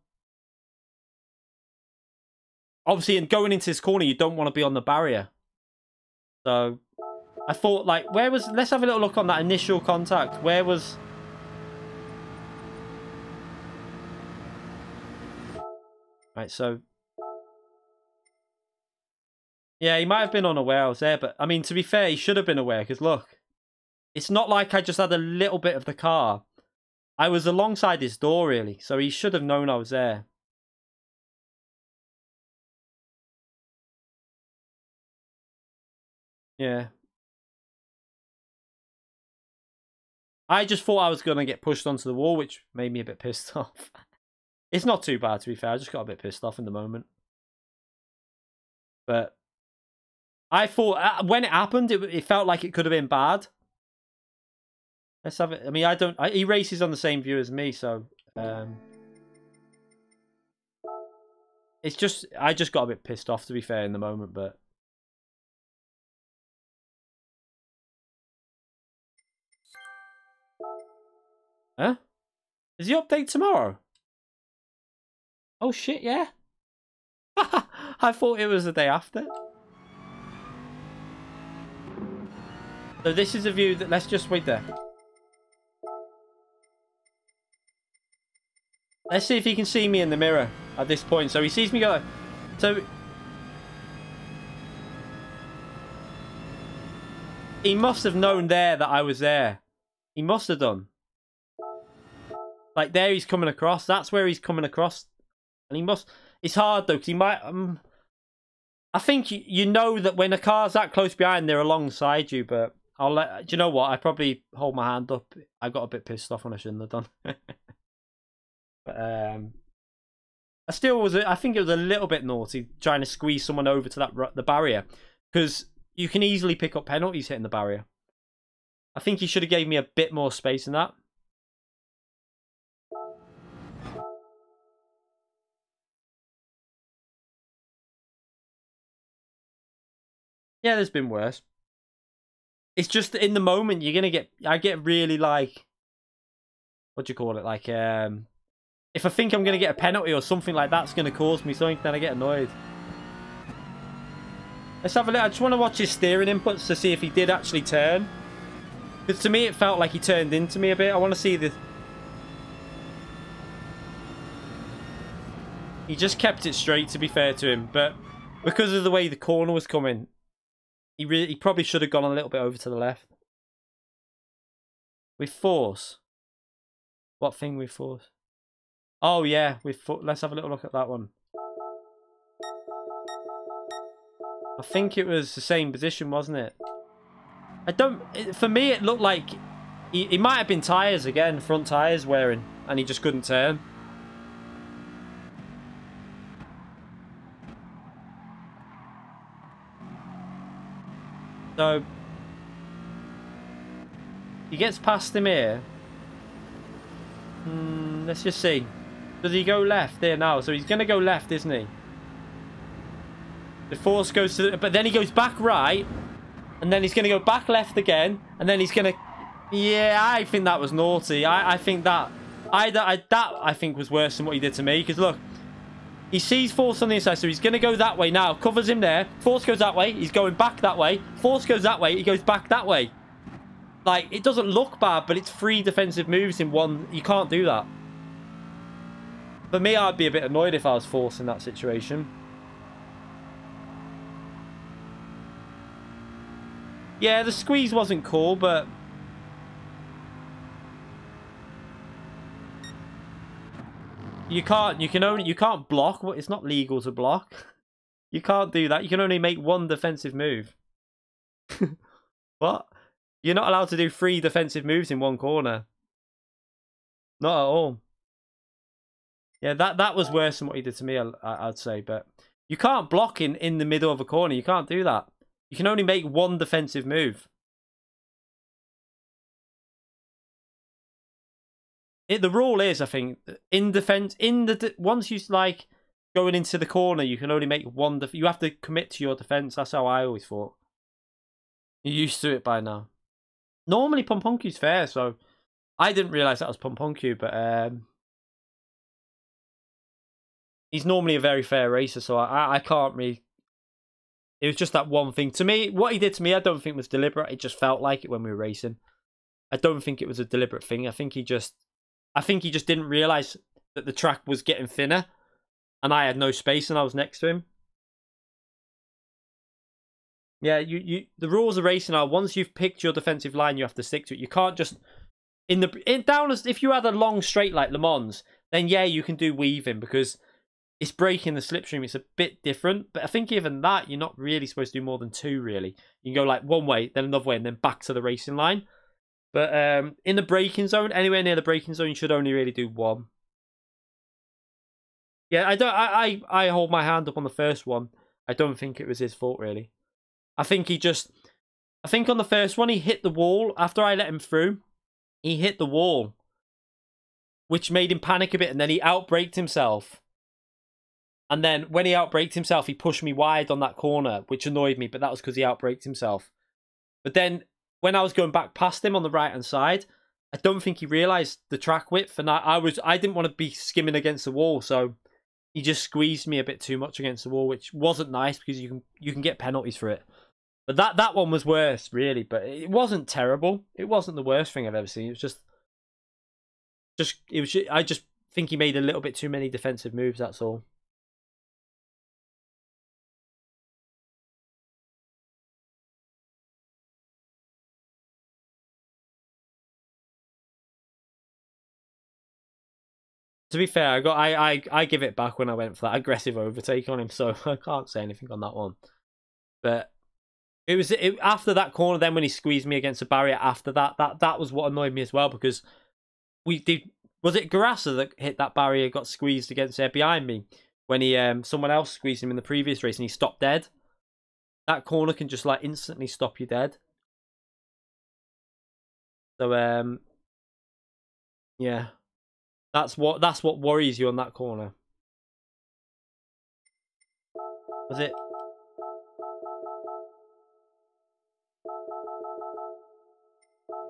Obviously, in going into this corner, you don't want to be on the barrier. So, I thought, like, where was... Let's have a little look on that initial contact. Where was... Right, so... Yeah, he might have been unaware I was there, but, I mean, to be fair, he should have been aware, because, look. It's not like I just had a little bit of the car. I was alongside his door, really, so he should have known I was there. Yeah. I just thought I was going to get pushed onto the wall, which made me a bit pissed off. It's not too bad, to be fair. I just got a bit pissed off in the moment. But I thought, when it happened, it felt like it could have been bad. Let's have it. I mean, he races on the same view as me, so... it's just... I just got a bit pissed off, to be fair, in the moment, but... Huh? Is the update tomorrow? Oh, shit, yeah. I thought it was the day after. So this is a view that... Let's just wait there. Let's see if he can see me in the mirror at this point. So he sees me go... So... he must have known there that I was there. He must have done. Like, there he's coming across. That's where he's coming across. And he must... It's hard, though, because he might... I think you know that when a car's that close behind, they're alongside you, but I'll let... Do you know what? I probably hold my hand up. I got a bit pissed off when I shouldn't have done. But, I still was... I think it was a little bit naughty trying to squeeze someone over to the barrier, because you can easily pick up penalties hitting the barrier. I think he should have gave me a bit more space in that. Yeah, there's been worse. It's just in the moment you're gonna get... I get really like... What do you call it? Like, if I think I'm gonna get a penalty or something like that's gonna cause me something, then I get annoyed. Let's have a look. I just want to watch his steering inputs to see if he did actually turn. Because to me it felt like he turned into me a bit. I want to see the... He just kept it straight, to be fair to him, but because of the way the corner was coming, he probably should have gone a little bit over to the left. With force. What thing with force? Oh yeah, let's have a little look at that one. I think it was the same position, wasn't it? For me it looked like he might have been tyres again, front tyres wearing, and he just couldn't turn. So he gets past him here. Let's just see. Does he go left there now? So he's going to go left, isn't he? The force goes to... but then he goes back right. And then he's going to go back left again. And then he's going to... Yeah, I think that was naughty. I think that... I think was worse than what he did to me. Because look, he sees force on the inside, so he's going to go that way now. Covers him there. Force goes that way. He's going back that way. Force goes that way. He goes back that way. Like, it doesn't look bad, but it's 3 defensive moves in one. You can't do that. For me, I'd be a bit annoyed if I was forced in that situation. Yeah, the squeeze wasn't cool, but... You can't block. It's not legal to block. You can't do that. You can only make 1 defensive move. What? You're not allowed to do 3 defensive moves in 1 corner. Not at all. Yeah, that was worse than what he did to me, I'd say. But you can't block in the middle of a corner. You can't do that. You can only make 1 defensive move. The rule is, I think, in defense, once you like going into the corner, you can only make 1. You have to commit to your defense. That's how I always thought. You're used to it by now. Normally, Pomponku's fair, so I didn't realize that was Pomponku, but he's normally a very fair racer, so I can't really... It was just that one thing. To me, what he did to me, I don't think was deliberate. It just felt like it when we were racing. I don't think it was a deliberate thing. I think he just didn't realize that the track was getting thinner, and I had no space, and I was next to him. Yeah, the rules of racing are once you've picked your defensive line, you have to stick to it. You can't just if you had a long straight like Le Mans, then yeah, you can do weaving because it's braking the slipstream. It's a bit different, but I think even that, you're not really supposed to do more than 2, really. You can go like one way, then another way, and then back to the racing line. But in the braking zone, anywhere near the braking zone, you should only really do 1. Yeah, I hold my hand up on the first one. I don't think it was his fault, really. I think on the first one, he hit the wall. After I let him through, he hit the wall, which made him panic a bit, and then he outbraked himself. And then when he outbraked himself, he pushed me wide on that corner, which annoyed me, but that was because he outbraked himself. But then when I was going back past him on the right-hand side, I don't think he realised the track width, and I didn't want to be skimming against the wall, so he just squeezed me a bit too much against the wall, which wasn't nice because you can get penalties for it. But that one was worse, really. But it wasn't terrible. It wasn't the worst thing I've ever seen. It was I just think he made a little bit too many defensive moves. That's all. To be fair, I give it back when I went for that aggressive overtake on him, so I can't say anything on that one. But after that corner, then when he squeezed me against the barrier after that was what annoyed me as well, because was it Garassa that hit that barrier, got squeezed against there behind me when he someone else squeezed him in the previous race and he stopped dead. That corner can just like instantly stop you dead. So yeah. That's what worries you on that corner. Was it?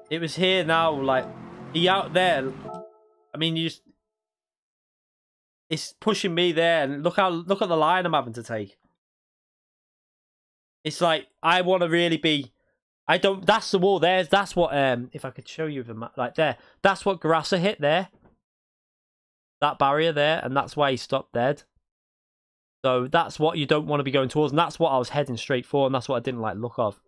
It was here now, like he out there. I mean, it's pushing me there, and look at the line I'm having to take. It's like I want to really be. I don't. That's the wall. That's what. If I could show you the map, like there. That's what Garassa hit there. That barrier there, and that's why he stopped dead. So that's what you don't want to be going towards, and that's what I was heading straight for, and that's what I didn't like look of.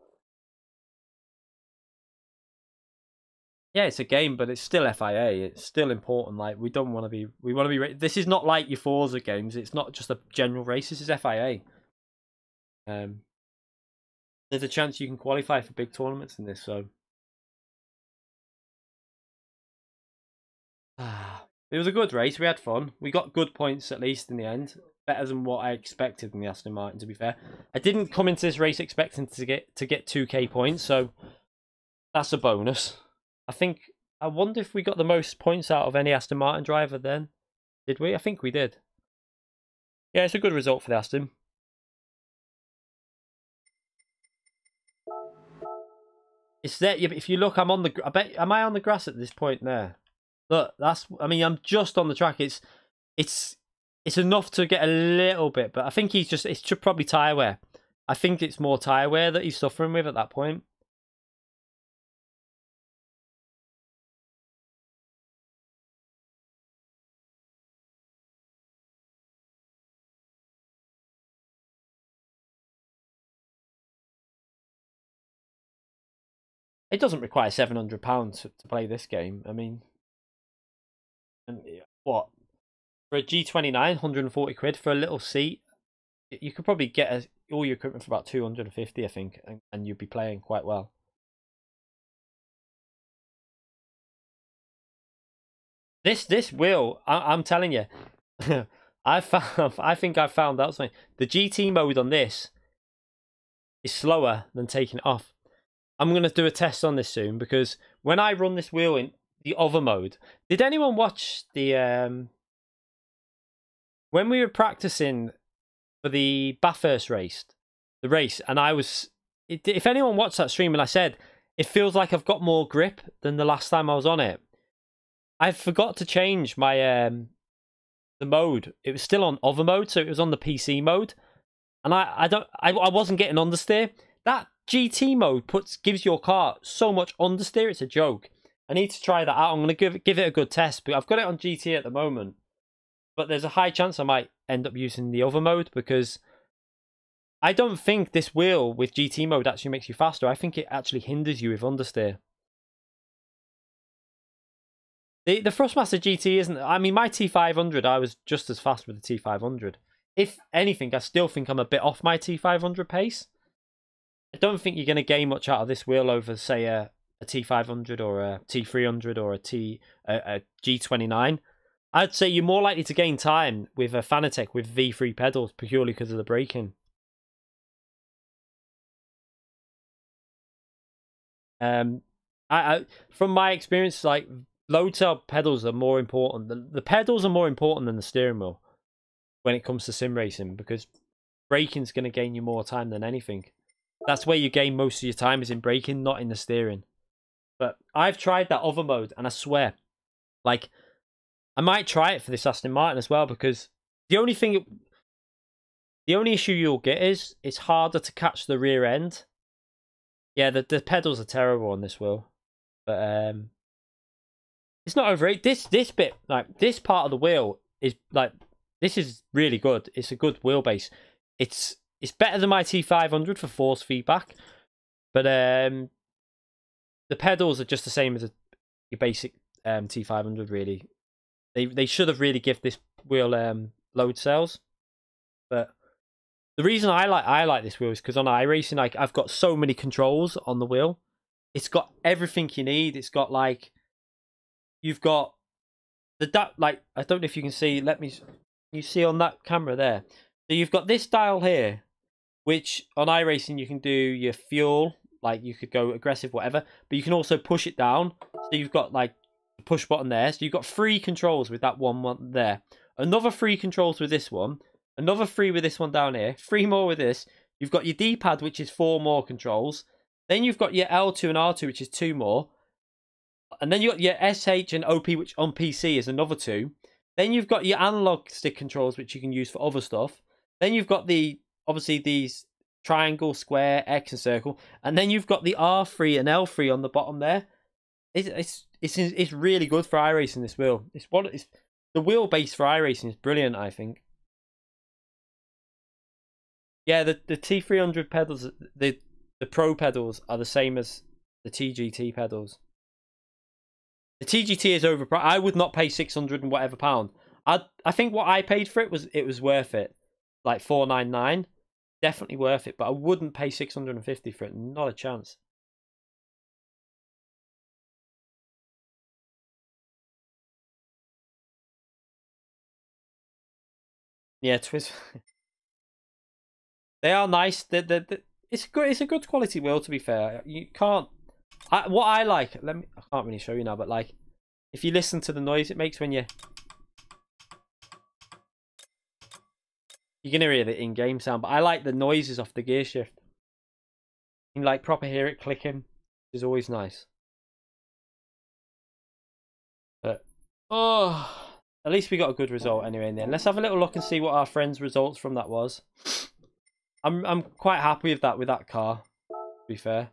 Yeah, it's a game, but it's still FIA. It's still important. Like we don't want to be. We want to be. This is not like your Forza games. It's not just a general race. This is FIA. There's a chance you can qualify for big tournaments in this. So. It was a good race. We had fun. We got good points at least in the end. Better than what I expected in the Aston Martin, to be fair. I didn't come into this race expecting to get 2k points, so that's a bonus. I wonder if we got the most points out of any Aston Martin driver then. Did we? I think we did. Yeah, it's a good result for the Aston. It's there. Yeah, but if you look, I'm on the. Am I on the grass at this point there? Look, I mean, I'm just on the track. It's enough to get a little bit, but I think it's probably tyre wear. I think it's more tyre wear that he's suffering with at that point. It doesn't require £700 to play this game. I mean, and what? For a G29, 140 quid for a little seat. You could probably get all your equipment for about 250, I think, and you'd be playing quite well. This will, I'm telling you, I think I've found out something. The GT mode on this is slower than taking it off. I'm going to do a test on this soon, because when I run this wheel in the other mode, did anyone watch the when we were practicing for the Bathurst race, and if anyone watched that stream and I said it feels like I've got more grip than the last time I was on it, I forgot to change my the mode. It was still on other mode, so it was on the PC mode, and I wasn't getting understeer. That GT mode gives your car so much understeer, it's a joke. I need to try that out. I'm going to give it a good test, but I've got it on GT at the moment. But there's a high chance I might end up using the other mode, because I don't think this wheel with GT mode actually makes you faster. I think it actually hinders you with understeer. The Thrustmaster GT isn't... I mean, my T500, I was just as fast with the T500. If anything, I still think I'm a bit off my T500 pace. I don't think you're going to gain much out of this wheel over, say, a T500 or a T300 or a G29. I'd say you're more likely to gain time with a Fanatec with V3 pedals purely because of the braking. From my experience, like, load cell pedals are more important. The pedals are more important than the steering wheel when it comes to sim racing, because braking's going to gain you more time than anything. That's where you gain most of your time, is in braking, not in the steering. But I've tried that other mode, and I swear, like, I might try it for this Aston Martin as well, because the only issue you'll get is it's harder to catch the rear end. Yeah, the pedals are terrible on this wheel, but it's not over it. This bit, like, this part of the wheel is like, this is really good. It's a good wheelbase. It's better than my T500 for force feedback, but the pedals are just the same as your basic T500. Really, they should have really give this wheel load cells. But the reason I like this wheel is because on iRacing, like, I've got so many controls on the wheel. It's got everything you need. It's got, like, you've got like, I don't know if you can see. You see on that camera there. So you've got this dial here, which on iRacing you can do your fuel, like, you could go aggressive, whatever, but you can also push it down. So you've got, like, the push button there. So you've got 3 controls with that one there. Another 3 controls with this one. Another 3 with this one down here. 3 more with this. You've got your D-pad, which is 4 more controls. Then you've got your L2 and R2, which is 2 more. And then you've got your SH and OP, which on PC is another 2. Then you've got your analog stick controls, which you can use for other stuff. Then you've got obviously these triangle, square, X, and circle. And then you've got the R3 and L3 on the bottom there. It's really good for iRacing, this wheel. The wheelbase for iRacing is brilliant, I think. Yeah, the T300 pedals, the Pro pedals are the same as the TGT pedals. The TGT is overpriced. I would not pay 600 and whatever pound. I think what I paid for it was worth it, like 499, definitely worth it. But I wouldn't pay 650 for it. Not a chance. Yeah, Twiz. They are nice. It's a good quality wheel, to be fair. You can't. What I like. I can't really show you now, but, like, if you listen to the noise it makes when you're gonna hear the in-game sound. But I like the noises off the gear shift. You can, like, proper hear it clicking, which is always nice. But at least we got a good result anyway in the end. Let's have a little look and see what our friend's results from that was. I'm quite happy with that car, to be fair.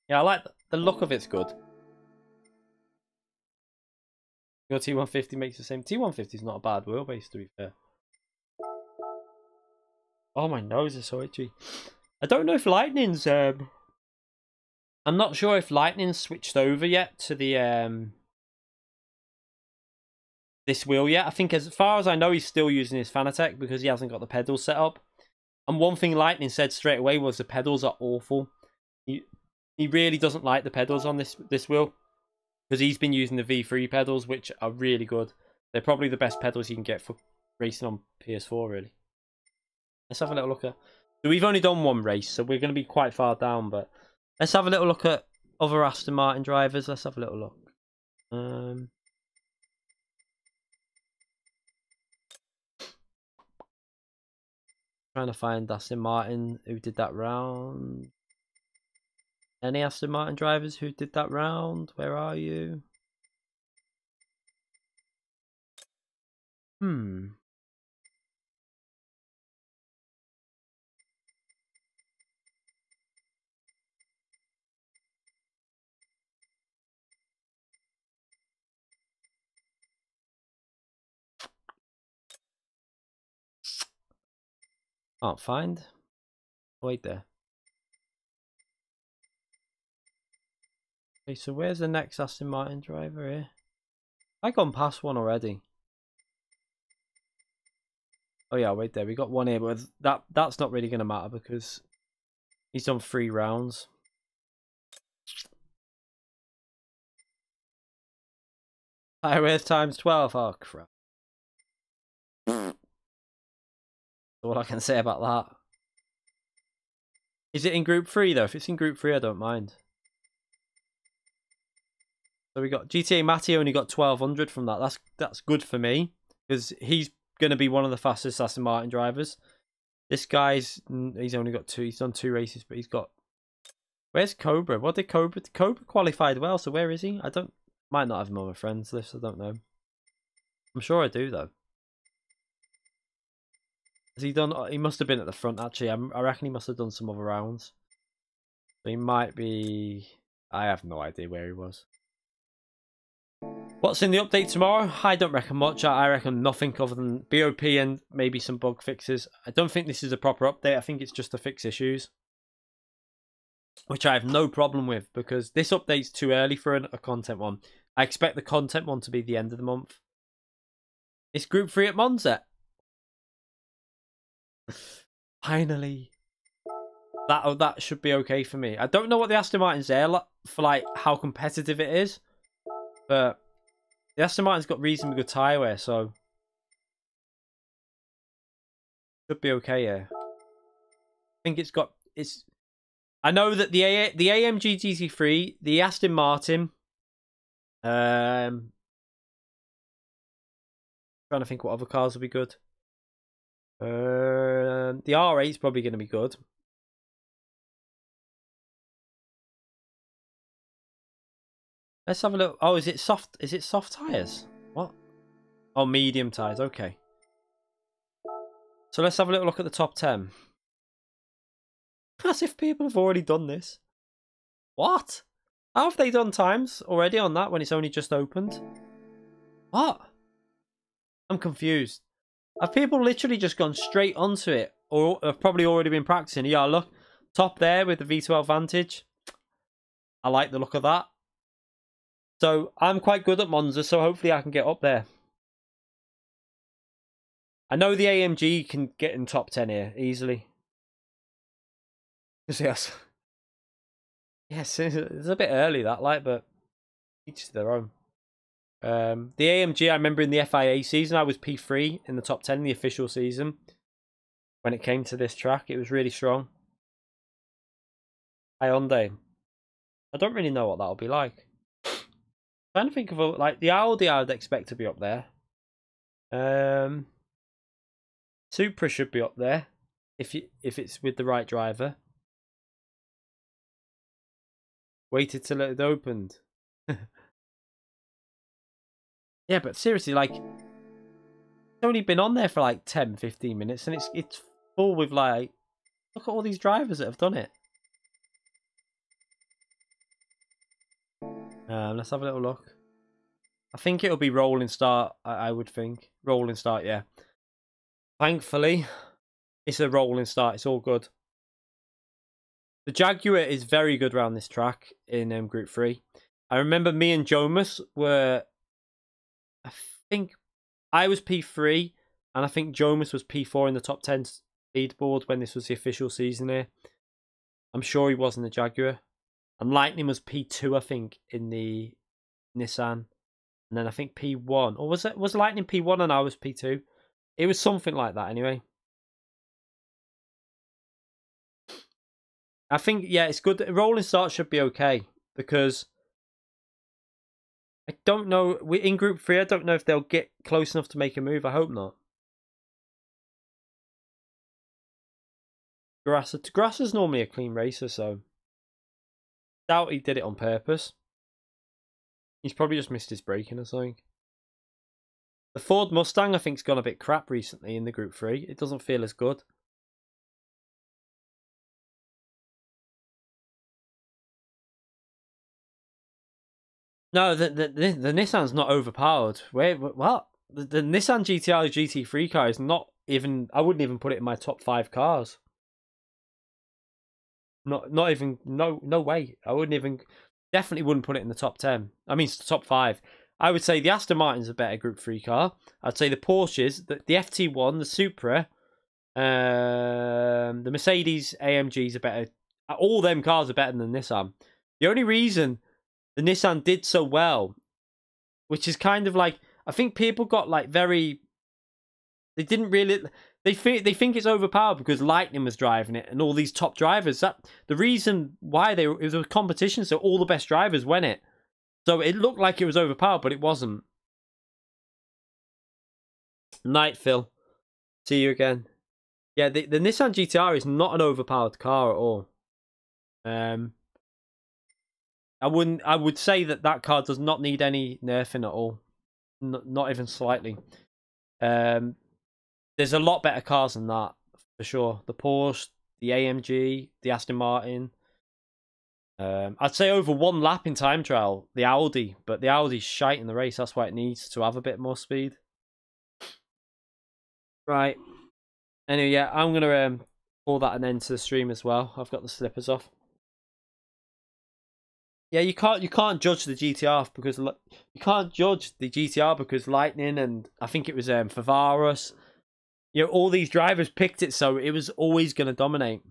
Yeah, I like the look of it's good. Your T150 makes the same. T150 is not a bad wheelbase, to be fair. Oh, my nose is so itchy. I don't know if Lightning's I'm not sure if Lightning's switched over yet to the this wheel yet. I think, as far as I know, he's still using his Fanatec because he hasn't got the pedals set up. And one thing Lightning said straight away was the pedals are awful. He really doesn't like the pedals on this wheel, because he's been using the V3 pedals, which are really good. They're probably the best pedals you can get for racing on PS4, really. Let's have a little look at... So we've only done one race, so we're going to be quite far down, but let's have a little look at other Aston Martin drivers. Let's have a little look. Trying to find Aston Martin who did that round. Any Aston Martin drivers who did that round? Where are you? Can't find. Wait there. Okay, so where's the next Aston Martin driver here? I've gone past one already. Oh yeah, wait there. We got one here, but that's not really going to matter because he's done 3 rounds. Highways times 12. Oh crap. That's all I can say about that. Is it in Group 3 though? If it's in Group 3, I don't mind. So we got GTA Matty only got 1200 from that. That's good for me because he's going to be one of the fastest Aston Martin drivers. This guy's he's only got 2. He's done 2 races, but he's got. Where's Cobra? What did Cobra? Cobra qualified well. So where is he? I don't. Might not have him on my friends list. I don't know. I'm sure I do though. Has he done? He must have been at the front actually. I reckon he must have done some other rounds. So he might be. I have no idea where he was. What's in the update tomorrow? I don't reckon much. I reckon nothing other than BOP and maybe some bug fixes. I don't think this is a proper update. I think it's just to fix issues, which I have no problem with because this update's too early for a content one. I expect the content one to be the end of the month. It's Group 3 at Monza. Finally. That should be okay for me. I don't know what the Aston Martin's there for, like how competitive it is, but the Aston Martin's got reasonably good tyre wear, so should be okay here. I think it's. I know that the AMG GT3, the Aston Martin, trying to think what other cars will be good. The R8's probably going to be good. Let's have a look. Oh, is it soft? Is it soft tires? What? Oh, medium tires. Okay. So let's have a little look at the top 10. As if people have already done this. What? How have they done times already on that when it's only just opened? What? I'm confused. Have people literally just gone straight onto it? Or have probably already been practicing? Yeah, look. Top there with the V12 Vantage. I like the look of that. So I'm quite good at Monza, so hopefully I can get up there. I know the AMG can get in top 10 here easily. Yes. Yes, it's a bit early that, like, but each to their own. The AMG, I remember in the FIA season, I was P3 in the top 10 in the official season. When it came to this track, it was really strong. Hyundai. I don't really know what that'll be like. Trying to think of like the Audi, I'd expect to be up there. Supra should be up there if it's with the right driver. Waited till it opened. Yeah, but seriously, like, it's only been on there for like 10-15 minutes, and it's full with like, look at all these drivers that have done it. Let's have a little look. I think it'll be rolling start. I would think rolling start. Yeah. Thankfully, it's a rolling start. It's all good. The Jaguar is very good around this track in Group 3. I remember me and Jomas were. I think I was P3, and I think Jomas was P4 in the top 10 leaderboard when this was the official season here. I'm sure he was in the Jaguar. And Lightning was P2, I think, in the Nissan. And then I think P1. Or was Lightning P1 and I was P2? It was something like that anyway. I think, yeah, it's good. Rolling start should be okay. Because I don't know. In Group 3, I don't know if they'll get close enough to make a move. I hope not. Grasser's normally a clean racer, so doubt he did it on purpose. He's probably just missed his braking or something. The Ford Mustang, I think, has gone a bit crap recently in the Group 3. It doesn't feel as good. No, the Nissan's not overpowered. Wait, what? The Nissan GTR GT3 car is not even. I wouldn't even put it in my top 5 cars. Not even. No way. I wouldn't even. definitely wouldn't put it in the top 10. I mean, top 5. I would say the Aston Martin's a better Group 3 car. I'd say the Porsches, the FT1, the Supra, the Mercedes AMGs are better. All them cars are better than the Nissan. The only reason the Nissan did so well, which is kind of like, I think people got like very, they didn't really, they think it's overpowered because Lightning was driving it and all these top drivers. That the reason why it was a competition, so all the best drivers won it. So it looked like it was overpowered, but it wasn't. Night, Phil. See you again. Yeah, the Nissan GTR is not an overpowered car at all. I would say that car does not need any nerfing at all. Not even slightly. There's a lot better cars than that, for sure. The Porsche, the AMG, the Aston Martin. I'd say over 1 lap in time trial, the Audi. But the Audi's shite in the race. That's why it needs to have a bit more speed. Right. Anyway, yeah, I'm going to call that an end to the stream as well. I've got the slippers off. Yeah, you can't judge the GTR because Lightning and I think it was Favarus. You know, all these drivers picked it, so it was always going to dominate.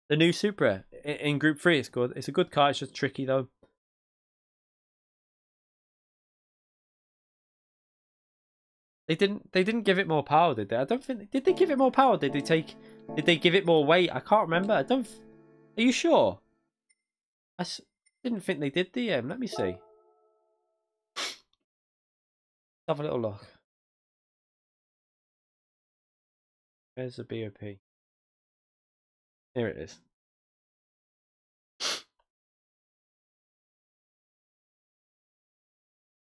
The new Supra in Group 3 is good. It's a good car. It's just tricky though. They didn't give it more power, did they? I don't think. Did they give it more power? Did they give it more weight? I can't remember. Are you sure? I didn't think they did the let me see. Have a little look. Where's the BOP? Here it is.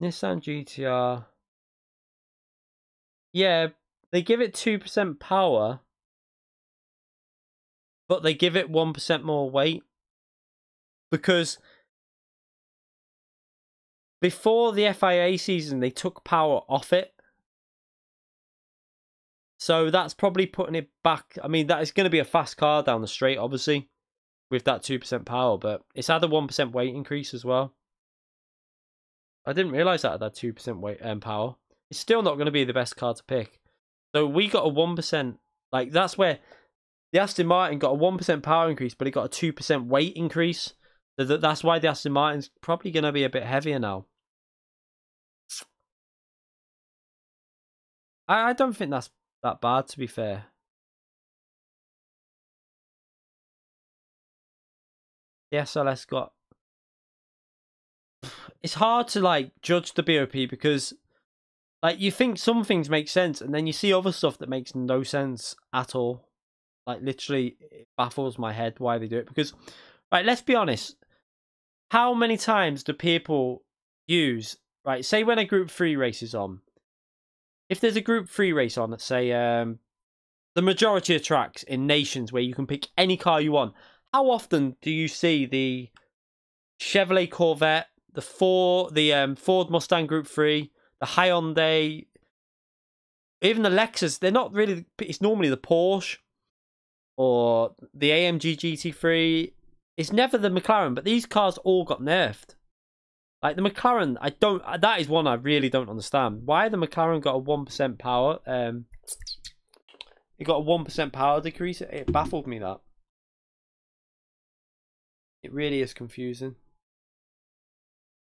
Nissan GTR. Yeah, they give it 2% power, but they give it 1% more weight. Because before the FIA season, they took power off it. So that's probably putting it back. I mean, that is going to be a fast car down the straight, obviously, with that 2% power. But it's had a 1% weight increase as well. I didn't realise that it had 2% weight power. It's still not going to be the best car to pick. So we got a 1%. Like, that's where the Aston Martin got a 1% power increase, but it got a 2% weight increase. So that's why the Aston Martin's probably going to be a bit heavier now. I don't think that's that bad, to be fair. The SLS got... It's hard to, like, judge the BOP because, like, you think some things make sense and then you see other stuff that makes no sense at all. Like, literally, it baffles my head why they do it. Because, right, let's be honest. How many times do people use... Right, say when a Group 3 race is on. If there's a Group 3 race on, let's say, the majority of tracks in nations where you can pick any car you want, how often do you see the Chevrolet Corvette, the Ford Mustang Group 3, the Hyundai, even the Lexus? They're not really... It's normally the Porsche or the AMG GT3. It's never the McLaren, but these cars all got nerfed. Like the McLaren, that is one I really don't understand. Why the McLaren got a 1% power? It got a 1% power decrease. It baffled me that. It really is confusing.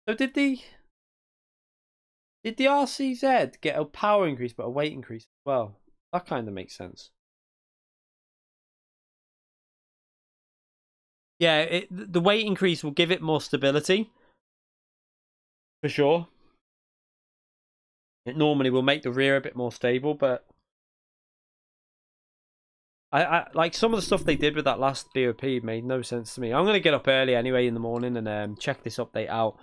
So did the RCZ get a power increase but a weight increase as well? That kind of makes sense. Yeah, the weight increase will give it more stability. For sure. It normally will make the rear a bit more stable, but I like some of the stuff they did with that last BOP made no sense to me. I'm going to get up early anyway in the morning and check this update out.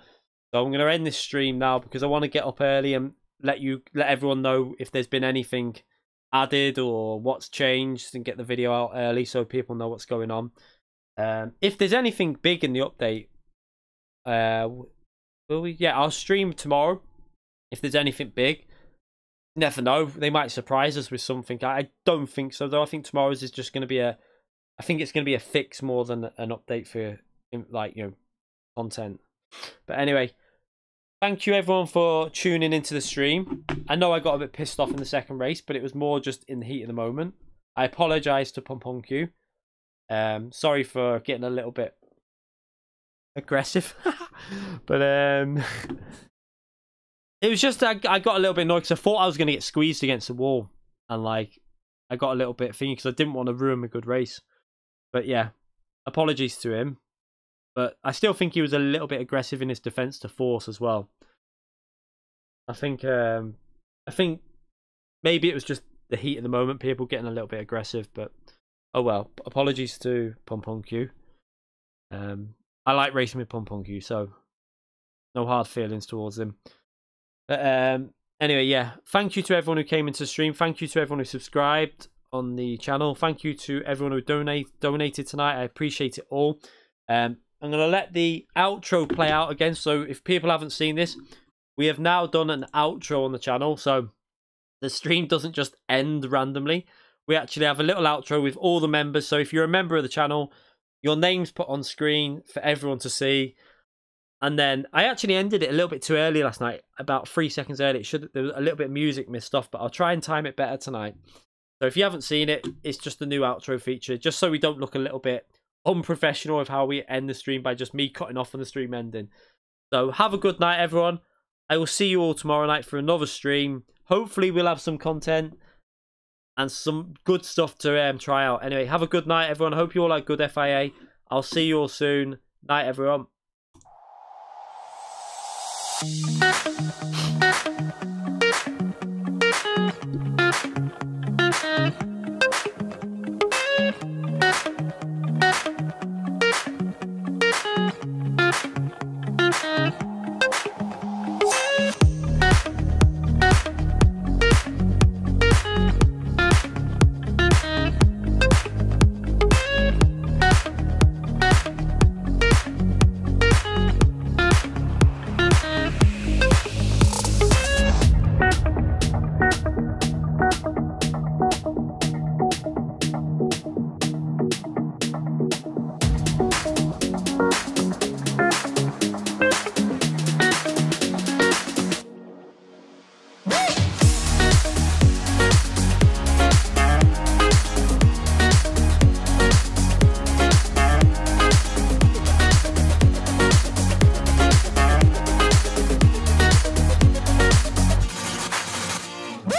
So I'm going to end this stream now because I want to get up early and let everyone know if there's been anything added or what's changed and get the video out early so people know what's going on. If there's anything big in the update, will we? Yeah, I'll stream tomorrow. If there's anything big, never know. They might surprise us with something. I don't think so though. I think tomorrow's is just going to be I think it's going to be a fix more than an update for, like, you know, content. But anyway, thank you everyone for tuning into the stream. I know I got a bit pissed off in the second race, but it was more just in the heat of the moment. I apologise to Pomponku. Sorry for getting a little bit aggressive. But it was just I got a little bit annoyed because I thought I was going to get squeezed against the wall. And like, I got a little bit thingy because I didn't want to ruin a good race. But yeah, apologies to him. But I still think he was a little bit aggressive in his defense to force as well. I think maybe it was just the heat of the moment, people getting a little bit aggressive. But oh well, apologies to Pomponku. I like racing with Pomponku, so no hard feelings towards him. But anyway, yeah, thank you to everyone who came into the stream. Thank you to everyone who subscribed on the channel. Thank you to everyone who donated tonight. I appreciate it all. I'm going to let the outro play out again. So if people haven't seen this, we have now done an outro on the channel. So the stream doesn't just end randomly. We actually have a little outro with all the members. So if you're a member of the channel, your name's put on screen for everyone to see. And then I actually ended it a little bit too early last night, about 3 seconds early. There was a little bit of music missed off, but I'll try and time it better tonight. So if you haven't seen it, it's just the new outro feature, just so we don't look a little bit unprofessional with how we end the stream by just me cutting off on the stream ending. So have a good night, everyone. I will see you all tomorrow night for another stream. Hopefully we'll have some content and some good stuff to try out. Anyway, have a good night, everyone. Hope you all like good FIA. I'll see you all soon. Night, everyone.